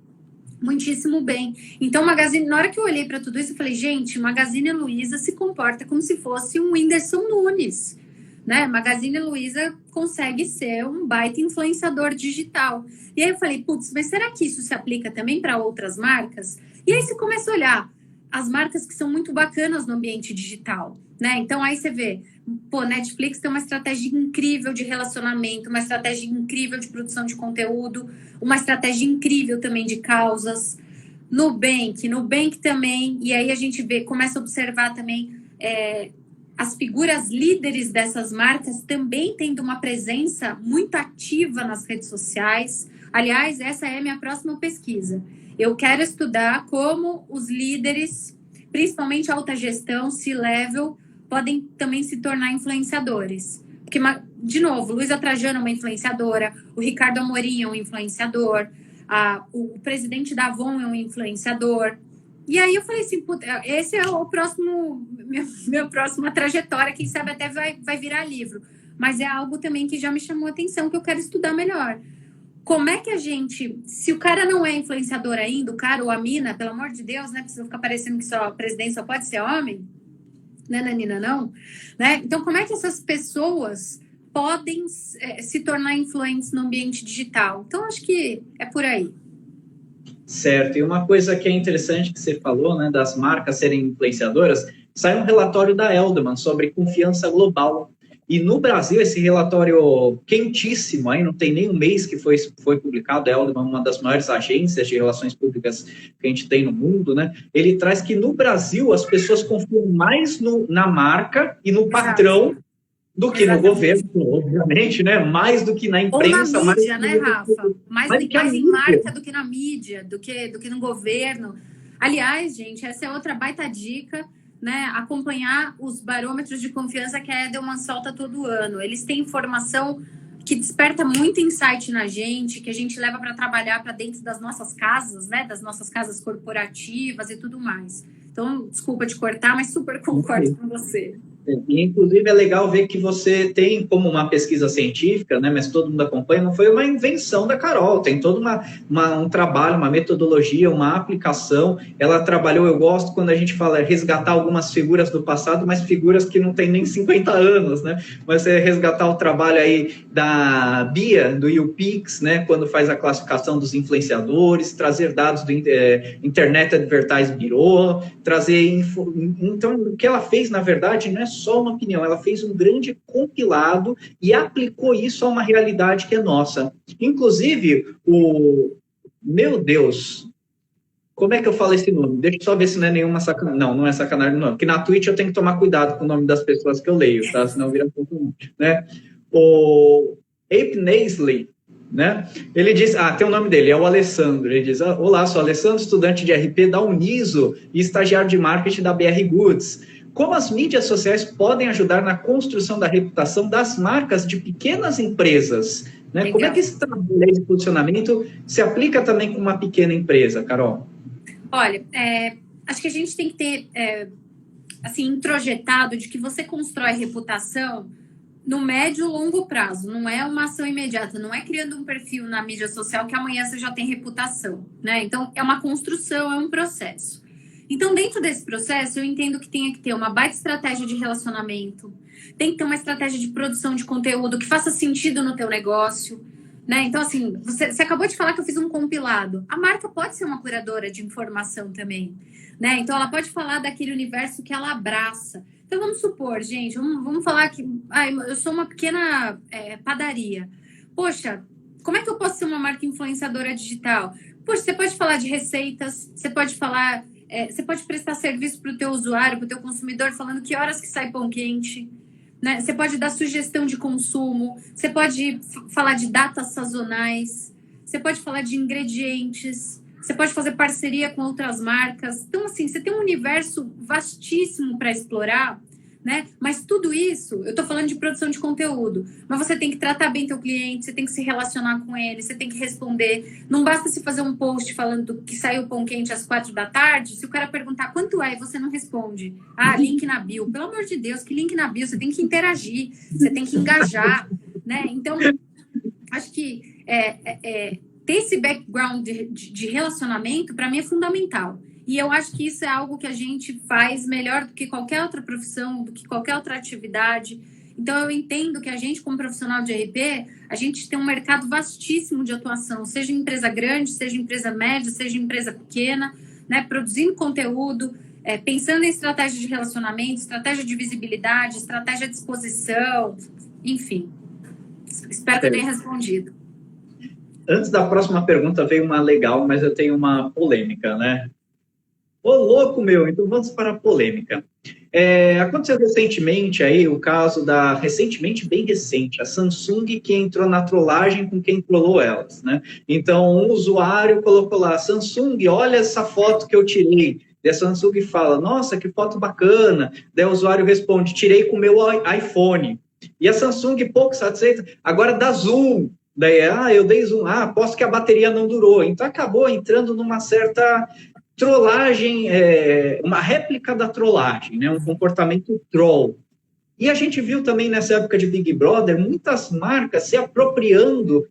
muitíssimo bem. Então, Magazine, na hora que eu olhei para tudo isso, eu falei, gente, Magazine Luiza se comporta como se fosse um Whindersson Nunes, né? Magazine Luiza consegue ser um baita influenciador digital. E aí eu falei, putz, mas será que isso se aplica também para outras marcas? E aí você começa a olhar as marcas que são muito bacanas no ambiente digital, né? Então aí você vê, pô, Netflix tem uma estratégia incrível de relacionamento, uma estratégia incrível de produção de conteúdo, uma estratégia incrível também de causas. Nubank também, e aí a gente começa a observar também as figuras líderes dessas marcas também tendo uma presença muito ativa nas redes sociais. Aliás, essa é a minha próxima pesquisa. Eu quero estudar como os líderes, principalmente alta gestão, C-level, podem também se tornar influenciadores. Porque, de novo, Luiza Trajano é uma influenciadora, o Ricardo Amorim é um influenciador, o presidente da Avon é um influenciador. E aí eu falei assim, puta, esse é o próximo, minha próxima trajetória, quem sabe até vai virar livro. Mas é algo também que já me chamou a atenção, que eu quero estudar melhor. Como é que a gente, se o cara não é influenciador ainda, o cara ou a mina, pelo amor de Deus, né? Precisa ficar parecendo que só presidente só pode ser homem, né, Nanina, não? Né? Então, como é que essas pessoas podem se tornar influentes no ambiente digital? Então, acho que é por aí. Certo, e uma coisa que é interessante que você falou, né, das marcas serem influenciadoras, sai um relatório da Edelman sobre confiança global. E no Brasil, esse relatório quentíssimo, aí não tem nem um mês que foi publicado, a Edelman, uma das maiores agências de relações públicas que a gente tem no mundo, né? Ele traz que no Brasil as pessoas confiam mais na marca e no patrão do que no governo, obviamente, né? Mais do que na imprensa. Ou na mídia, né, Rafa? Mais em marca do que na mídia, do que no governo. Aliás, gente, essa é outra baita dica. né, acompanhar os barômetros de confiança que a Edelman solta todo ano. Eles têm informação que desperta muito insight na gente, que a gente leva para trabalhar para dentro das nossas casas, né, das nossas casas corporativas e tudo mais. Então, desculpa te cortar, mas super concordo com você. E, inclusive, é legal ver que você tem como uma pesquisa científica, né, mas todo mundo acompanha, não foi uma invenção da Carol, tem todo um trabalho, uma metodologia, uma aplicação. Ela trabalhou, eu gosto quando a gente fala resgatar algumas figuras do passado, mas figuras que não têm nem 50 anos, né? Mas é resgatar o trabalho aí da Bia, do YouPix, né, quando faz a classificação dos influenciadores, trazer dados do Internet Advertising Bureau, trazer... Então, o que ela fez, na verdade, não é só uma opinião, ela fez um grande compilado e aplicou isso a uma realidade que é nossa. Inclusive, meu Deus, como é que eu falo esse nome? Deixa eu só ver se não é nenhuma sacanagem. Não, não é sacanagem, não. Porque na Twitch eu tenho que tomar cuidado com o nome das pessoas que eu leio, tá? Senão vira pouco, né? O Ape Naisley, né? Ele diz, tem o nome dele, é o Alessandro. Ele diz, olá, sou Alessandro, estudante de RP da Uniso e estagiário de marketing da BR Goods. Como as mídias sociais podem ajudar na construção da reputação das marcas de pequenas empresas? Né? Como é que esse trabalho de posicionamento se aplica também com uma pequena empresa, Carol? Olha, acho que a gente tem que ter assim, introjetado de que você constrói reputação no médio e longo prazo, não é uma ação imediata, não é criando um perfil na mídia social que amanhã você já tem reputação, né? Então, é uma construção, é um processo. Então, dentro desse processo, eu entendo que tem que ter uma baita estratégia de relacionamento, tem que ter uma estratégia de produção de conteúdo que faça sentido no teu negócio, né? Então, assim, você acabou de falar que eu fiz um compilado. A marca pode ser uma curadora de informação também, né? Então, ela pode falar daquele universo que ela abraça. Então, vamos supor, gente, vamos falar que eu sou uma pequena padaria. Poxa, como é que eu posso ser uma marca influenciadora digital? Poxa, você pode falar de receitas, você pode falar... você pode prestar serviço para o teu usuário, para o teu consumidor, falando que horas que sai pão quente, né? Você pode dar sugestão de consumo, você pode falar de datas sazonais, você pode falar de ingredientes, você pode fazer parceria com outras marcas. Então, assim, você tem um universo vastíssimo para explorar, né? Mas tudo isso, eu estou falando de produção de conteúdo, mas você tem que tratar bem teu cliente, você tem que se relacionar com ele, você tem que responder. Não basta se fazer um post falando que saiu o pão quente às 4 da tarde, se o cara perguntar quanto é e você não responde. Link na bio. Pelo amor de Deus, que link na bio? Você tem que interagir, você tem que engajar, né? Então, acho que ter esse background de relacionamento, para mim, é fundamental. E eu acho que isso é algo que a gente faz melhor do que qualquer outra profissão, do que qualquer outra atividade. Então, eu entendo que a gente, como profissional de RP, a gente tem um mercado vastíssimo de atuação, seja empresa grande, seja empresa média, seja empresa pequena, né? Produzindo conteúdo, pensando em estratégia de relacionamento, estratégia de visibilidade, estratégia de exposição, enfim. Espero que eu tenha respondido. Antes da próxima pergunta, veio uma legal, mas eu tenho uma polêmica, né? Ô, louco, meu! Então, vamos para a polêmica. Aconteceu recentemente aí o caso recentemente, bem recente, a Samsung que entrou na trollagem com quem trollou elas, né? Então, um usuário colocou lá, Samsung, olha essa foto que eu tirei. E a Samsung fala, nossa, que foto bacana. Daí o usuário responde, tirei com o meu iPhone. E a Samsung, pouco satisfeita, agora dá zoom. Daí, eu dei zoom, aposto que a bateria não durou. Então, acabou entrando numa certa trollagem, uma réplica da trollagem, né? Um comportamento troll. E a gente viu também nessa época de Big Brother, muitas marcas se apropriando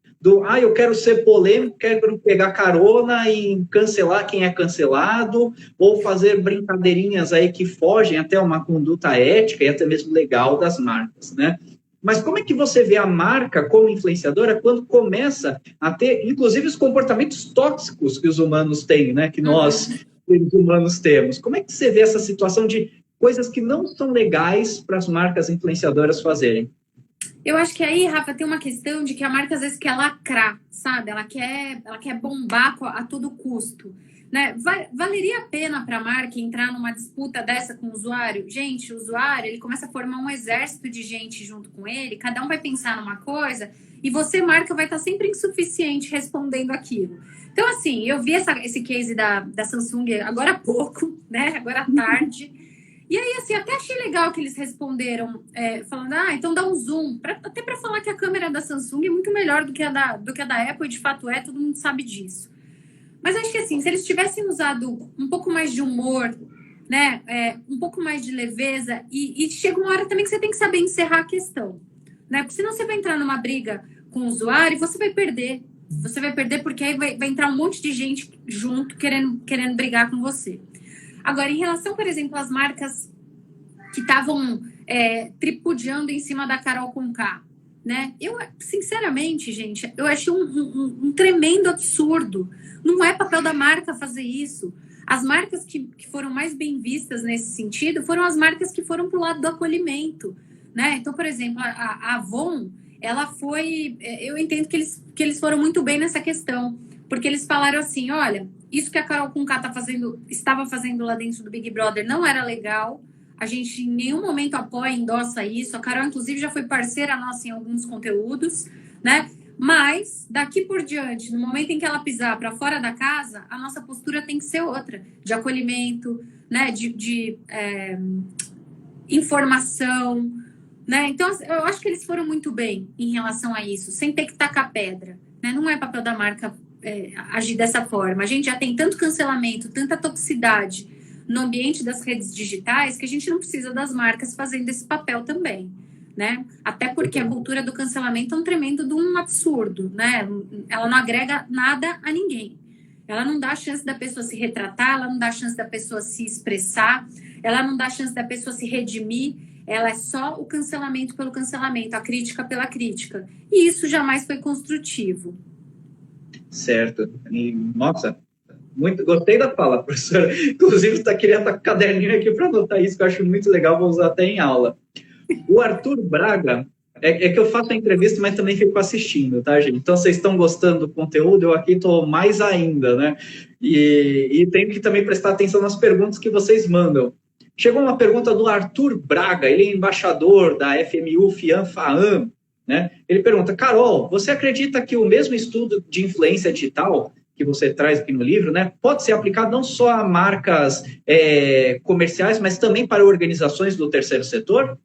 eu quero ser polêmico, quero pegar carona e cancelar quem é cancelado, ou fazer brincadeirinhas aí que fogem até uma conduta ética e até mesmo legal das marcas, né? Mas como é que você vê a marca como influenciadora quando começa a ter, inclusive, os comportamentos tóxicos que os humanos têm, né? Que nós, os humanos, temos. Como é que você vê essa situação de coisas que não são legais para as marcas influenciadoras fazerem? Eu acho que aí, Rafa, tem uma questão de que a marca às vezes quer lacrar, sabe? Ela quer bombar a todo custo. Né? Valeria a pena para a marca entrar numa disputa dessa com o usuário? Gente, o usuário ele começa a formar um exército de gente junto com ele, cada um vai pensar numa coisa e você, marca, vai estar sempre insuficiente respondendo aquilo. Então, assim, eu vi esse case da Samsung agora há pouco, né? Agora à tarde. E aí, assim, até achei legal que eles responderam, falando, então dá um zoom, até para falar que a câmera da Samsung é muito melhor do que a da Apple, e de fato todo mundo sabe disso. Mas acho que, assim, se eles tivessem usado um pouco mais de humor, né, um pouco mais de leveza, e chega uma hora também que você tem que saber encerrar a questão, né, porque senão você vai entrar numa briga com o usuário e você vai perder. Você vai perder porque aí vai entrar um monte de gente junto querendo brigar com você. Agora, em relação, por exemplo, às marcas que estavam tripudiando em cima da Carol Conká, né? Eu, sinceramente, gente, eu achei um tremendo absurdo. Não é papel da marca fazer isso. As marcas que foram mais bem vistas nesse sentido foram as marcas que foram para o lado do acolhimento, né? Então, por exemplo, a Avon, ela foi... Eu entendo que eles foram muito bem nessa questão, porque eles falaram assim, olha, isso que a Carol Conká estava fazendo lá dentro do Big Brother não era legal, a gente em nenhum momento apoia, endossa isso, a Carol, inclusive, já foi parceira nossa em alguns conteúdos, né? Mas, daqui por diante, no momento em que ela pisar para fora da casa, a nossa postura tem que ser outra, de acolhimento, né? de informação, né? Então, eu acho que eles foram muito bem em relação a isso, sem ter que tacar pedra, né? Não é papel da marca agir dessa forma. A gente já tem tanto cancelamento, tanta toxicidade no ambiente das redes digitais que a gente não precisa das marcas fazendo esse papel também, né? Até porque a cultura do cancelamento é um tremendo de um absurdo, né? Ela não agrega nada a ninguém. Ela não dá a chance da pessoa se retratar, ela não dá a chance da pessoa se expressar, ela não dá a chance da pessoa se redimir, ela é só o cancelamento pelo cancelamento, a crítica pela crítica. E isso jamais foi construtivo. Certo. E, nossa, muito, gostei da fala, professora. Inclusive, queria estar com o caderninho aqui para anotar isso, que eu acho muito legal, vou usar até em aula. O Arthur Braga, que eu faço a entrevista, mas também fico assistindo, tá, gente? Então, vocês estão gostando do conteúdo, eu aqui estou mais ainda, né? E tenho que também prestar atenção nas perguntas que vocês mandam. Chegou uma pergunta do Arthur Braga, ele é embaixador da FMU FIAM-FAAM, né? Ele pergunta, Carol, você acredita que o mesmo estudo de influência digital que você traz aqui no livro, né, pode ser aplicado não só a marcas comerciais, mas também para organizações do terceiro setor?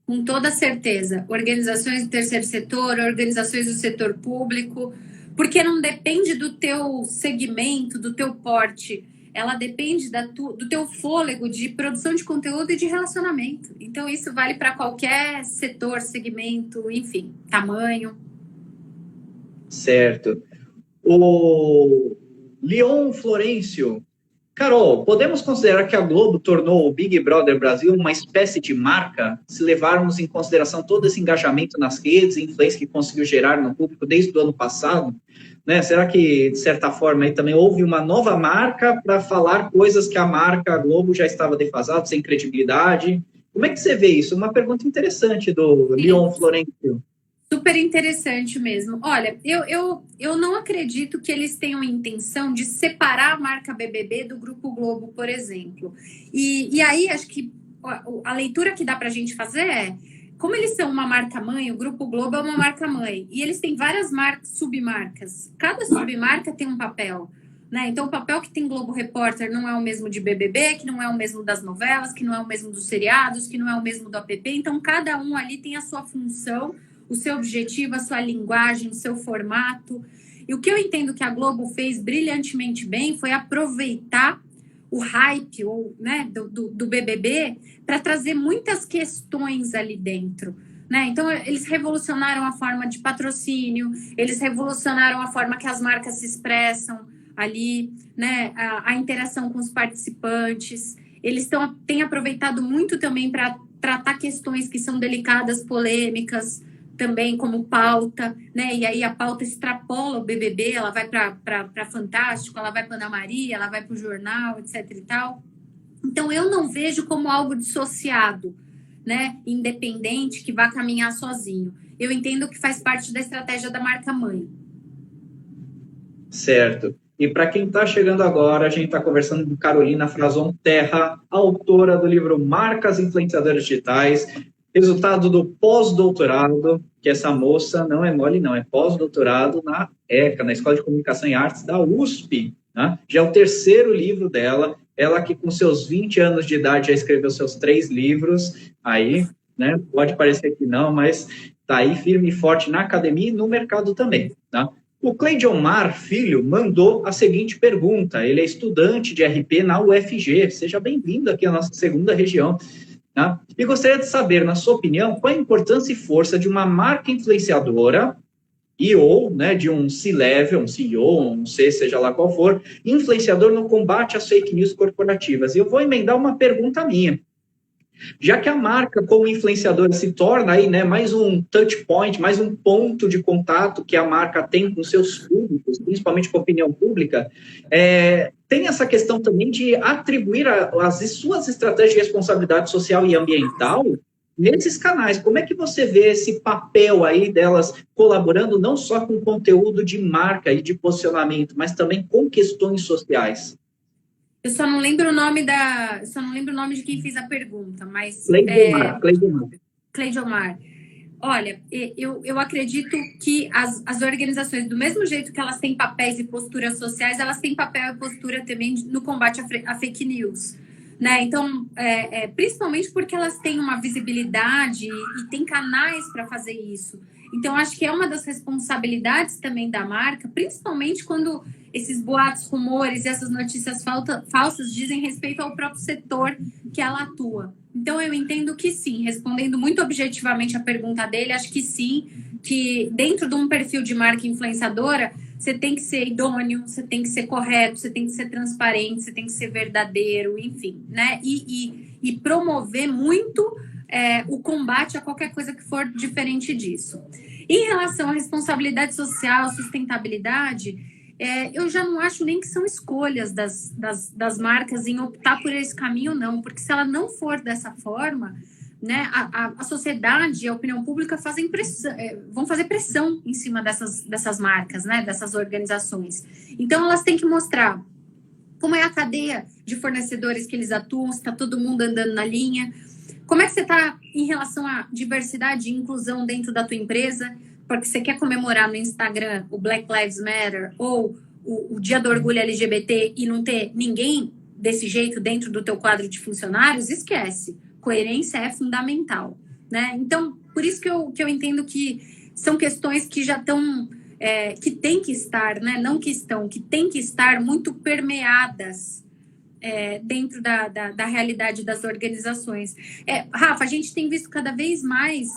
Com toda certeza. Organizações do terceiro setor, organizações do setor público, porque não depende do teu segmento, do teu porte. Ela depende do teu fôlego de produção de conteúdo e de relacionamento. Então, isso vale para qualquer setor, segmento, enfim, tamanho. Certo. O Leon Florencio. Carol, podemos considerar que a Globo tornou o Big Brother Brasil uma espécie de marca, se levarmos em consideração todo esse engajamento nas redes e influência que conseguiu gerar no público desde o ano passado? Né? Será que, de certa forma, aí também houve uma nova marca para falar coisas que a marca Globo já estava defasada, sem credibilidade? Como é que você vê isso? Uma pergunta interessante do Leon Florencio. Super interessante mesmo. Olha, eu não acredito que eles tenham a intenção de separar a marca BBB do Grupo Globo, por exemplo. E aí, acho que a leitura que dá para a gente fazer é, como eles são uma marca-mãe, o Grupo Globo é uma marca-mãe, e eles têm várias submarcas. Cada submarca tem um papel, né? Então, o papel que tem Globo Repórter não é o mesmo de BBB, que não é o mesmo das novelas, que não é o mesmo dos seriados, que não é o mesmo do app. Então, cada um ali tem a sua função, o seu objetivo, a sua linguagem, o seu formato. E o que eu entendo que a Globo fez brilhantemente bem foi aproveitar o hype né, do BBB para trazer muitas questões ali dentro. Né? Então, eles revolucionaram a forma de patrocínio, eles revolucionaram a forma que as marcas se expressam ali, né? A interação com os participantes. Eles têm aproveitado muito também para tratar questões que são delicadas, polêmicas, também como pauta, né? E aí a pauta extrapola o BBB, ela vai para Fantástico, ela vai para Ana Maria, ela vai para o jornal, etc. e tal. Então, eu não vejo como algo dissociado, né? Independente, que vá caminhar sozinho. Eu entendo que faz parte da estratégia da marca-mãe. Certo. E para quem está chegando agora, a gente está conversando com Carolina Frazon Terra, autora do livro Marcas Influenciadoras Digitais, resultado do pós-doutorado, que essa moça não é mole, não, é pós-doutorado na ECA, na Escola de Comunicação e Artes da USP. Né? Já é o terceiro livro dela, ela que com seus 20 anos de idade já escreveu seus 3 livros, aí, né, pode parecer que não, mas está aí firme e forte na academia e no mercado também, tá? O Cleidomar Filho mandou a seguinte pergunta, ele é estudante de RP na UFG, seja bem-vindo aqui à nossa segunda região, tá? E gostaria de saber, na sua opinião, qual a importância e força de uma marca influenciadora e ou, né, de um C-level, um CEO, um C, seja lá qual for, influenciador no combate às fake news corporativas. E eu vou emendar uma pergunta minha. Já que a marca, como influenciadora, se torna aí, né, mais um touch point, mais um ponto de contato que a marca tem com seus públicos, principalmente com a opinião pública, tem essa questão também de atribuir as suas estratégias de responsabilidade social e ambiental nesses canais. Como é que você vê esse papel aí delas colaborando não só com conteúdo de marca e de posicionamento, mas também com questões sociais? Eu só não lembro o nome de quem fez a pergunta, mas Cleidomar. Olha, eu acredito que as organizações, do mesmo jeito que elas têm papéis e posturas sociais, elas têm papel e postura também no combate à fake news, né? Então, principalmente porque elas têm uma visibilidade e têm canais para fazer isso. Então, acho que é uma das responsabilidades também da marca, principalmente quando esses boatos, rumores e essas notícias falsas dizem respeito ao próprio setor que ela atua. Então, eu entendo que sim, respondendo muito objetivamente a pergunta dele, acho que sim, que dentro de um perfil de marca influenciadora, você tem que ser idôneo, você tem que ser correto, você tem que ser transparente, você tem que ser verdadeiro, enfim, né? E promover muito o combate a qualquer coisa que for diferente disso. Em relação à responsabilidade social, sustentabilidade, eu já não acho nem que são escolhas das marcas em optar por esse caminho, não, porque se ela não for dessa forma, né, a sociedade e a opinião pública vão fazer pressão em cima dessas marcas, né, dessas organizações. Então, elas têm que mostrar como é a cadeia de fornecedores que eles atuam, se está todo mundo andando na linha, como é que você está em relação à diversidade e inclusão dentro da tua empresa, porque você quer comemorar no Instagram o Black Lives Matter ou o Dia do Orgulho LGBT e não ter ninguém desse jeito dentro do teu quadro de funcionários, esquece. Coerência é fundamental, né? Então, por isso que eu entendo que são questões que já estão, que tem que estar, né? Não que estão, que tem que estar muito permeadas dentro da realidade das organizações. Rafa, a gente tem visto cada vez mais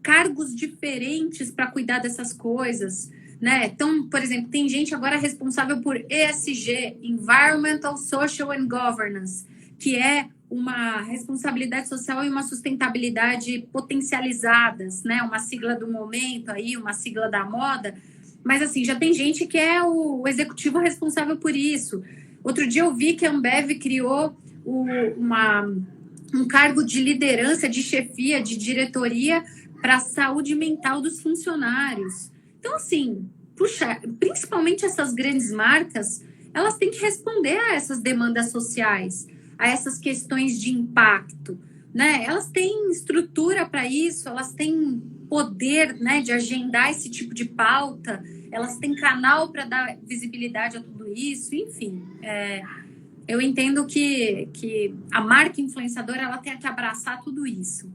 cargos diferentes para cuidar dessas coisas, né? Então, por exemplo, tem gente agora responsável por ESG, Environmental, Social and Governance, que é uma responsabilidade social e uma sustentabilidade potencializadas, né? Uma sigla do momento aí, uma sigla da moda. Mas, assim, já tem gente que é o executivo responsável por isso. Outro dia eu vi que a Ambev criou um cargo de liderança, de chefia, de diretoria para a saúde mental dos funcionários. Então, assim, puxa, principalmente essas grandes marcas, elas têm que responder a essas demandas sociais, a essas questões de impacto, né? Elas têm estrutura para isso, elas têm poder, né, de agendar esse tipo de pauta, elas têm canal para dar visibilidade a tudo isso, enfim. Eu entendo que a marca influenciadora ela tem que abraçar tudo isso.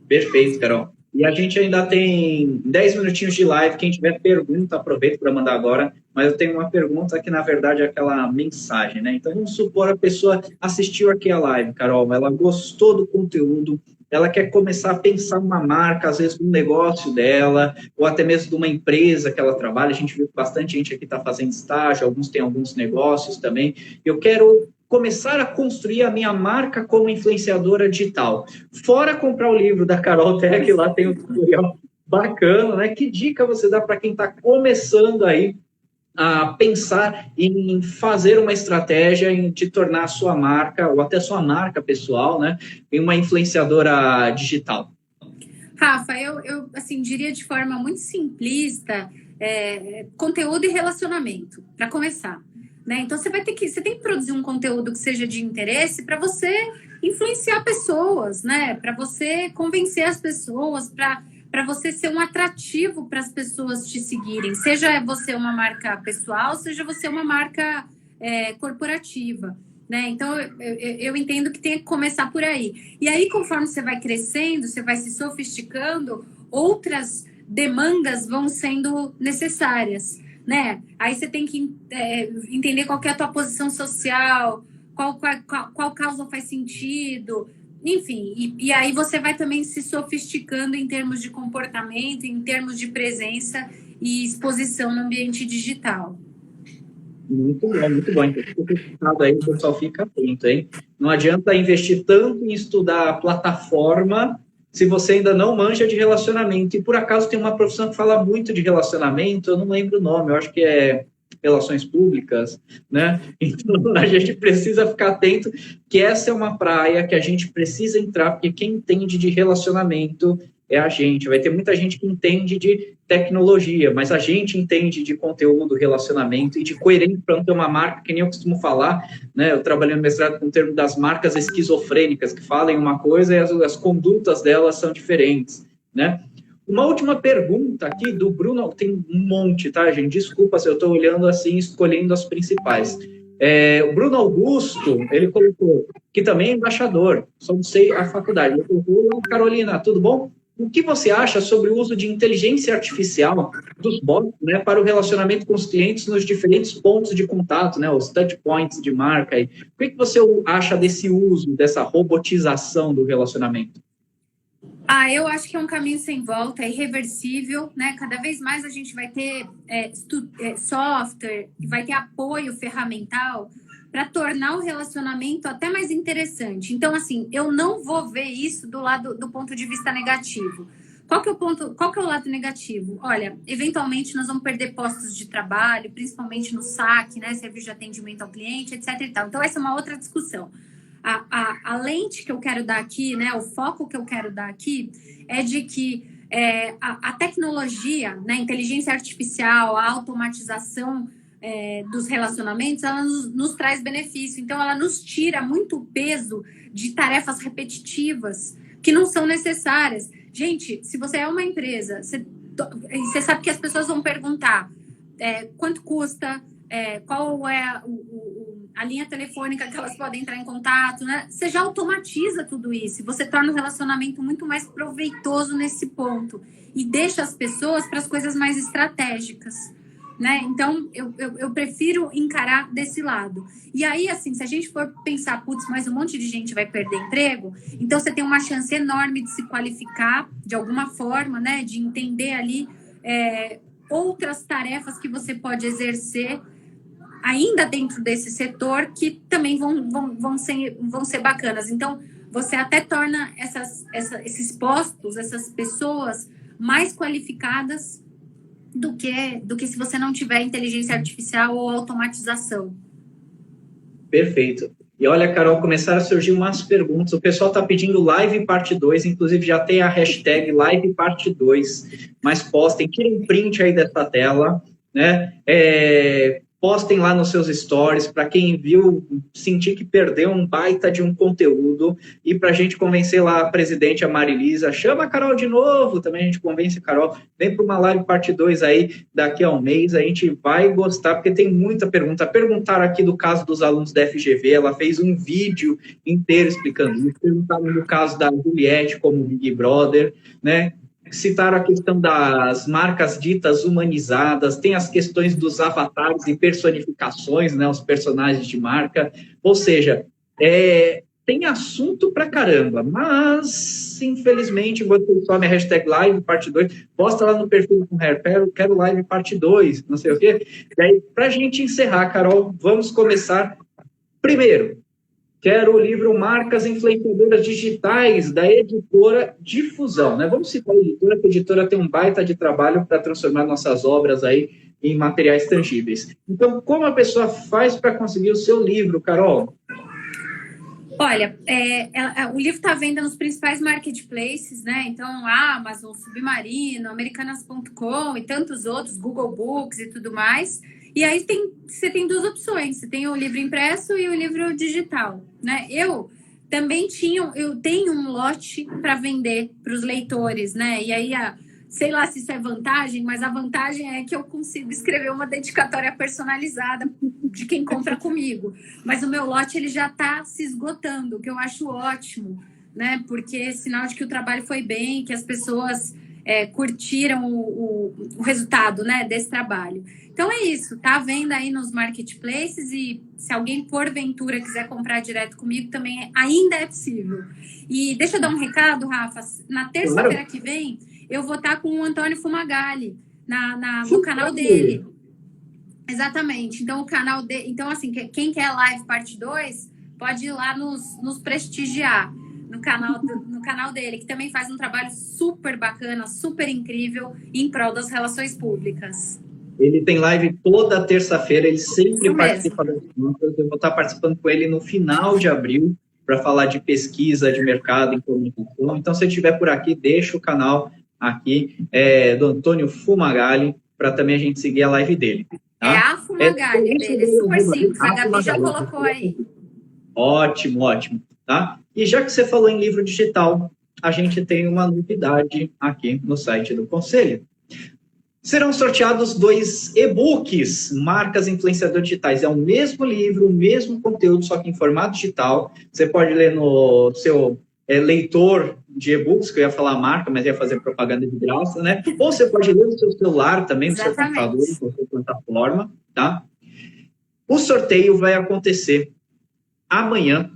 Perfeito, Carol. E a gente ainda tem 10 minutinhos de live. Quem tiver pergunta, aproveita para mandar agora. Mas eu tenho uma pergunta que, na verdade, é aquela mensagem, né? Então, vamos supor a pessoa assistiu aqui a live, Carol, ela gostou do conteúdo, ela quer começar a pensar numa marca, às vezes, no negócio dela, ou até mesmo de uma empresa que ela trabalha. A gente viu que bastante gente aqui está fazendo estágio, alguns têm alguns negócios também. Eu quero começar a construir a minha marca como influenciadora digital. Fora comprar o livro da Carol Tech, lá tem um tutorial bacana, né? Que dica você dá para quem está começando aí a pensar em fazer uma estratégia, em te tornar a sua marca, ou até sua marca pessoal, né? Em uma influenciadora digital? Rafa, eu assim, diria de forma muito simplista, conteúdo e relacionamento, para começar. Né? Então, você tem que produzir um conteúdo que seja de interesse para você influenciar pessoas, né? Para você convencer as pessoas, para você ser um atrativo para as pessoas te seguirem. Seja você uma marca pessoal, seja você uma marca corporativa, né? Então, eu entendo que tem que começar por aí. E aí, conforme você vai crescendo, você vai se sofisticando, outras demandas vão sendo necessárias, né? Aí você tem que entender qual que é a tua posição social, qual causa faz sentido, enfim. E aí você vai também se sofisticando em termos de comportamento, em termos de presença e exposição no ambiente digital. Muito bom, muito bom. Então, fica aí, o pessoal fica atento, hein? Não adianta investir tanto em estudar a plataforma se você ainda não manja de relacionamento. E, por acaso, tem uma profissão que fala muito de relacionamento, eu não lembro o nome, eu acho que é relações públicas, né? Então, a gente precisa ficar atento que essa é uma praia que a gente precisa entrar, porque quem entende de relacionamento é a gente. Vai ter muita gente que entende de tecnologia, mas a gente entende de conteúdo, relacionamento e de coerência para ter uma marca, que nem eu costumo falar, né? Eu trabalhei no mestrado com o termo das marcas esquizofrênicas, que falam uma coisa e as condutas delas são diferentes, né? Uma última pergunta aqui do Bruno, tem um monte, tá, gente? Desculpa se eu estou olhando assim, escolhendo as principais. O Bruno Augusto, ele colocou, que também é embaixador, só não sei a faculdade. Ele colocou, Carolina, tudo bom? O que você acha sobre o uso de inteligência artificial dos bots, né, para o relacionamento com os clientes nos diferentes pontos de contato, né, os touch points de marca? Aí. O que você acha desse uso, dessa robotização do relacionamento? Eu acho que é um caminho sem volta, é irreversível, né? Cada vez mais a gente vai ter software, vai ter apoio ferramental para tornar o relacionamento até mais interessante. Então, assim, eu não vou ver isso do ponto de vista negativo. Qual que é o lado negativo? Olha, eventualmente nós vamos perder postos de trabalho, principalmente no saque, né? Serviço de atendimento ao cliente, etc. e tal. Então, essa é uma outra discussão. A lente que eu quero dar aqui, né, o foco que eu quero dar aqui é de que a tecnologia, né, a inteligência artificial, a automatização dos relacionamentos, ela nos traz benefício. Então, ela nos tira muito peso de tarefas repetitivas que não são necessárias. Gente, se você é uma empresa, você sabe que as pessoas vão perguntar quanto custa, qual é a linha telefônica que elas podem entrar em contato, né? Você já automatiza tudo isso, você torna o relacionamento muito mais proveitoso nesse ponto e deixa as pessoas para as coisas mais estratégicas, né? Então, eu prefiro encarar desse lado. E aí, assim, se a gente for pensar, putz, mas um monte de gente vai perder emprego, então você tem uma chance enorme de se qualificar de alguma forma, né? De entender ali outras tarefas que você pode exercer ainda dentro desse setor que também vão ser bacanas. Então, você até torna esses postos, essas pessoas mais qualificadas do que se você não tiver inteligência artificial ou automatização. Perfeito. E olha, Carol, começaram a surgir umas perguntas. O pessoal está pedindo live parte 2, inclusive já tem a hashtag live parte 2, mas postem, tirem print aí dessa tela, né? Postem lá nos seus stories, para quem viu, sentir que perdeu um baita de um conteúdo, e para a gente convencer lá a presidente, a Marilisa, chama a Carol de novo, também a gente convence a Carol, vem para uma live parte 2 aí, daqui a um mês, a gente vai gostar, porque tem muita pergunta. Perguntaram aqui do caso dos alunos da FGV, ela fez um vídeo inteiro explicando isso, perguntaram no caso da Juliette como Big Brother, né? Citaram a questão das marcas ditas humanizadas, tem as questões dos avatares e personificações, né, os personagens de marca, ou seja, tem assunto pra caramba, mas, infelizmente, você só minha hashtag live parte 2, posta lá no perfil com Hair, quero live parte 2, não sei o quê. E aí, pra gente encerrar, Carol, vamos começar primeiro. Quero o livro Marcas Influenciadoras Digitais, da editora Difusão. Né? Vamos citar a editora, que a editora tem um baita de trabalho para transformar nossas obras aí em materiais tangíveis. Então, como a pessoa faz para conseguir o seu livro, Carol? Olha, o livro está à venda nos principais marketplaces, né? Então, Amazon, Submarino, Americanas.com e tantos outros, Google Books e tudo mais. E aí você tem duas opções, você tem o livro impresso e o livro digital, né? Eu tenho um lote para vender para os leitores, né? E aí sei lá se isso é vantagem, mas a vantagem é que eu consigo escrever uma dedicatória personalizada de quem compra comigo. Mas o meu lote ele já está se esgotando, o que eu acho ótimo, né? Porque é sinal de que o trabalho foi bem, que as pessoas curtiram o resultado, né, desse trabalho. Então é isso, tá à venda aí nos marketplaces e se alguém porventura quiser comprar direto comigo também ainda é possível. E deixa eu dar um recado, Rafa, na terça-feira que vem eu vou estar com o Antônio Fumagalli no canal dele. Exatamente. Então, o canal dele. Então, assim, quem quer live parte 2 pode ir lá nos prestigiar no canal dele, que também faz um trabalho super bacana, super incrível em prol das relações públicas. Ele tem live toda terça-feira, ele sempre participa das contas. Eu vou estar participando com ele no final de abril para falar de pesquisa de mercado em comunicação. Então, se estiver por aqui, deixa o canal aqui do Antônio Fumagalli, para também a gente seguir a live dele. Tá? É a Fumagalli dele, é super simples, a Gabi já colocou aí. Ótimo, ótimo. Tá? E já que você falou em livro digital, a gente tem uma novidade aqui no site do Conselho. Serão sorteados 2 e-books, Marcas Influenciador Digitais. É o mesmo livro, o mesmo conteúdo, só que em formato digital. Você pode ler no seu leitor de e-books, que eu ia falar marca, mas ia fazer propaganda de graça, né? Ou você pode ler no seu celular também, no seu computador, na sua plataforma, tá? O sorteio vai acontecer amanhã,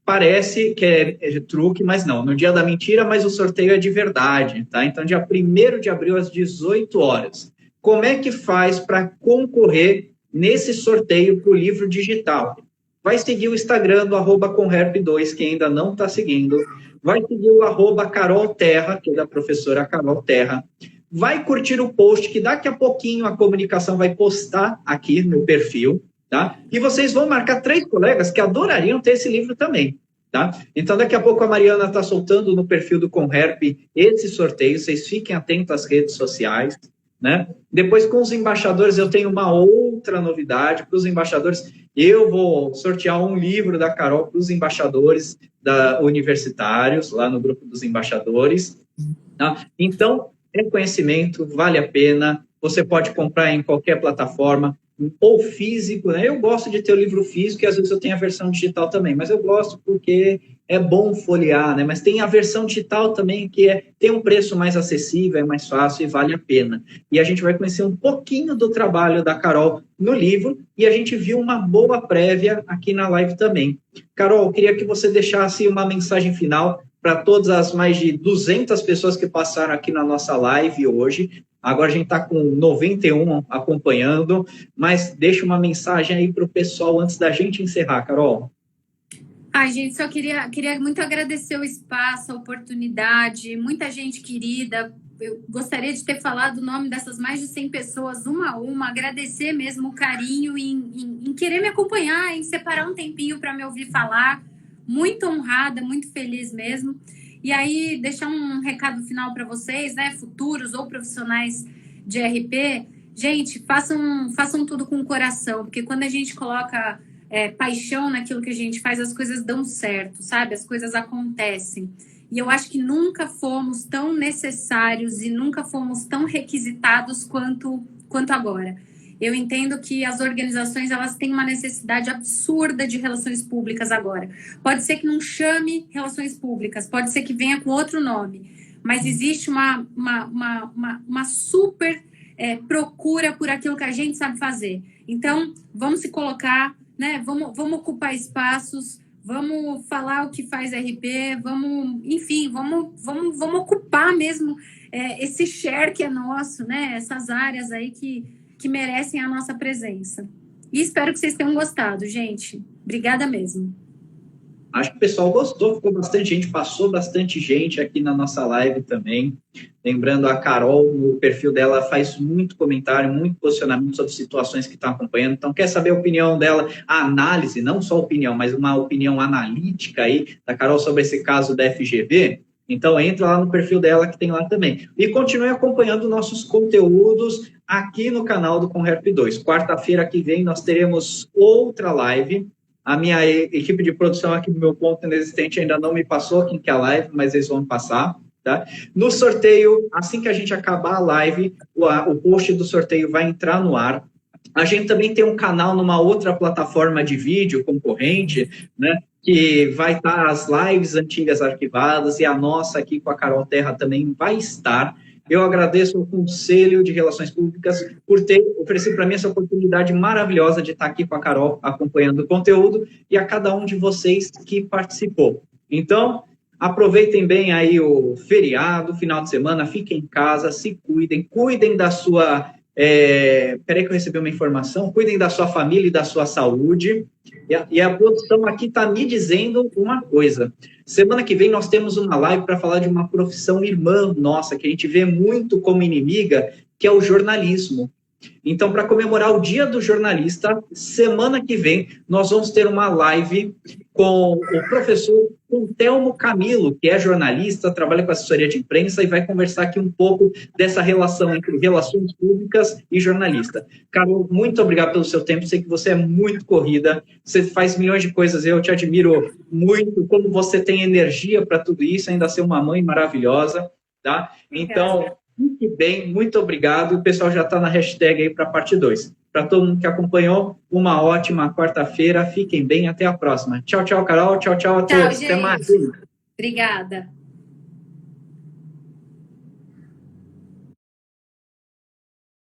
parece que é truque, mas não. No dia da mentira, mas o sorteio é de verdade, tá? Então, dia 1º de abril, às 18 horas. Como é que faz para concorrer nesse sorteio para o livro digital? Vai seguir o Instagram do @conherp2, que ainda não está seguindo. Vai seguir o @Carol Terra, que é da professora Carol Terra. Vai curtir o post, que daqui a pouquinho a comunicação vai postar aqui no perfil. Tá? E vocês vão marcar 3 colegas que adorariam ter esse livro também. Tá? Então, daqui a pouco a Mariana está soltando no perfil do Conherp esse sorteio, vocês fiquem atentos às redes sociais. Né? Depois, com os embaixadores, eu tenho uma outra novidade. Para os embaixadores, eu vou sortear um livro da Carol para os embaixadores universitários, lá no grupo dos embaixadores. Tá? Então, é conhecimento, vale a pena. Você pode comprar em qualquer plataforma, ou físico, né? Eu gosto de ter o livro físico e às vezes eu tenho a versão digital também, mas eu gosto porque é bom folhear, né? Mas tem a versão digital também que tem um preço mais acessível, é mais fácil e vale a pena. E a gente vai conhecer um pouquinho do trabalho da Carol no livro e a gente viu uma boa prévia aqui na live também. Carol, eu queria que você deixasse uma mensagem final para todas as mais de 200 pessoas que passaram aqui na nossa live hoje. Agora a gente está com 91 acompanhando, mas deixa uma mensagem aí para o pessoal antes da gente encerrar, Carol. Ai, gente, só queria muito agradecer o espaço, a oportunidade, muita gente querida. Eu gostaria de ter falado o nome dessas mais de 100 pessoas, uma a uma, agradecer mesmo o carinho em querer me acompanhar, em separar um tempinho para me ouvir falar. Muito honrada, muito feliz mesmo. E aí, deixar um recado final para vocês, né, futuros ou profissionais de RP. Gente, façam tudo com o coração, porque quando a gente coloca paixão naquilo que a gente faz, as coisas dão certo, sabe? As coisas acontecem. E eu acho que nunca fomos tão necessários e nunca fomos tão requisitados quanto agora. Eu entendo que as organizações elas têm uma necessidade absurda de relações públicas agora. Pode ser que não chame relações públicas, pode ser que venha com outro nome, mas existe uma super procura por aquilo que a gente sabe fazer. Então, vamos se colocar, né? Vamos ocupar espaços, vamos falar o que faz RP, vamos ocupar mesmo esse share que é nosso, né? Essas áreas aí que merecem a nossa presença. E espero que vocês tenham gostado, gente. Obrigada mesmo. Acho que o pessoal gostou, ficou bastante gente, passou bastante gente aqui na nossa live também. Lembrando, a Carol, no perfil dela, faz muito comentário, muito posicionamento sobre situações que está acompanhando. Então, quer saber a opinião dela, a análise, não só a opinião, mas uma opinião analítica aí da Carol sobre esse caso da FGV? Então, entra lá no perfil dela, que tem lá também. E continue acompanhando nossos conteúdos aqui no canal do Conherp2. Quarta-feira que vem, nós teremos outra live. A minha equipe de produção aqui do meu ponto inexistente ainda não me passou quem que é a live, mas eles vão passar. Tá? No sorteio, assim que a gente acabar a live, o post do sorteio vai entrar no ar. A gente também tem um canal numa outra plataforma de vídeo concorrente, né? Que vai estar as lives antigas arquivadas e a nossa aqui com a Carol Terra também vai estar. Eu agradeço ao Conselho de Relações Públicas por ter oferecido para mim essa oportunidade maravilhosa de estar aqui com a Carol acompanhando o conteúdo e a cada um de vocês que participou. Então, aproveitem bem aí o feriado, final de semana, fiquem em casa, se cuidem, cuidem da sua... peraí que eu recebi uma informação, cuidem da sua família e da sua saúde, e a produção aqui está me dizendo uma coisa, semana que vem nós temos uma live para falar de uma profissão irmã nossa, que a gente vê muito como inimiga, que é o jornalismo. Então, para comemorar o Dia do Jornalista, semana que vem, nós vamos ter uma live com o professor Telmo Camilo, que é jornalista, trabalha com assessoria de imprensa e vai conversar aqui um pouco dessa relação entre relações públicas e jornalista. Carol, muito obrigado pelo seu tempo, sei que você é muito corrida, você faz milhões de coisas, eu te admiro muito, como você tem energia para tudo isso, ainda ser uma mãe maravilhosa, tá? Então... Fique bem, muito obrigado. O pessoal já está na hashtag aí para a parte 2. Para todo mundo que acompanhou, uma ótima quarta-feira. Fiquem bem, até a próxima. Tchau, tchau, Carol. Tchau, tchau a todos. Tchau, gente. Até mais. Obrigada.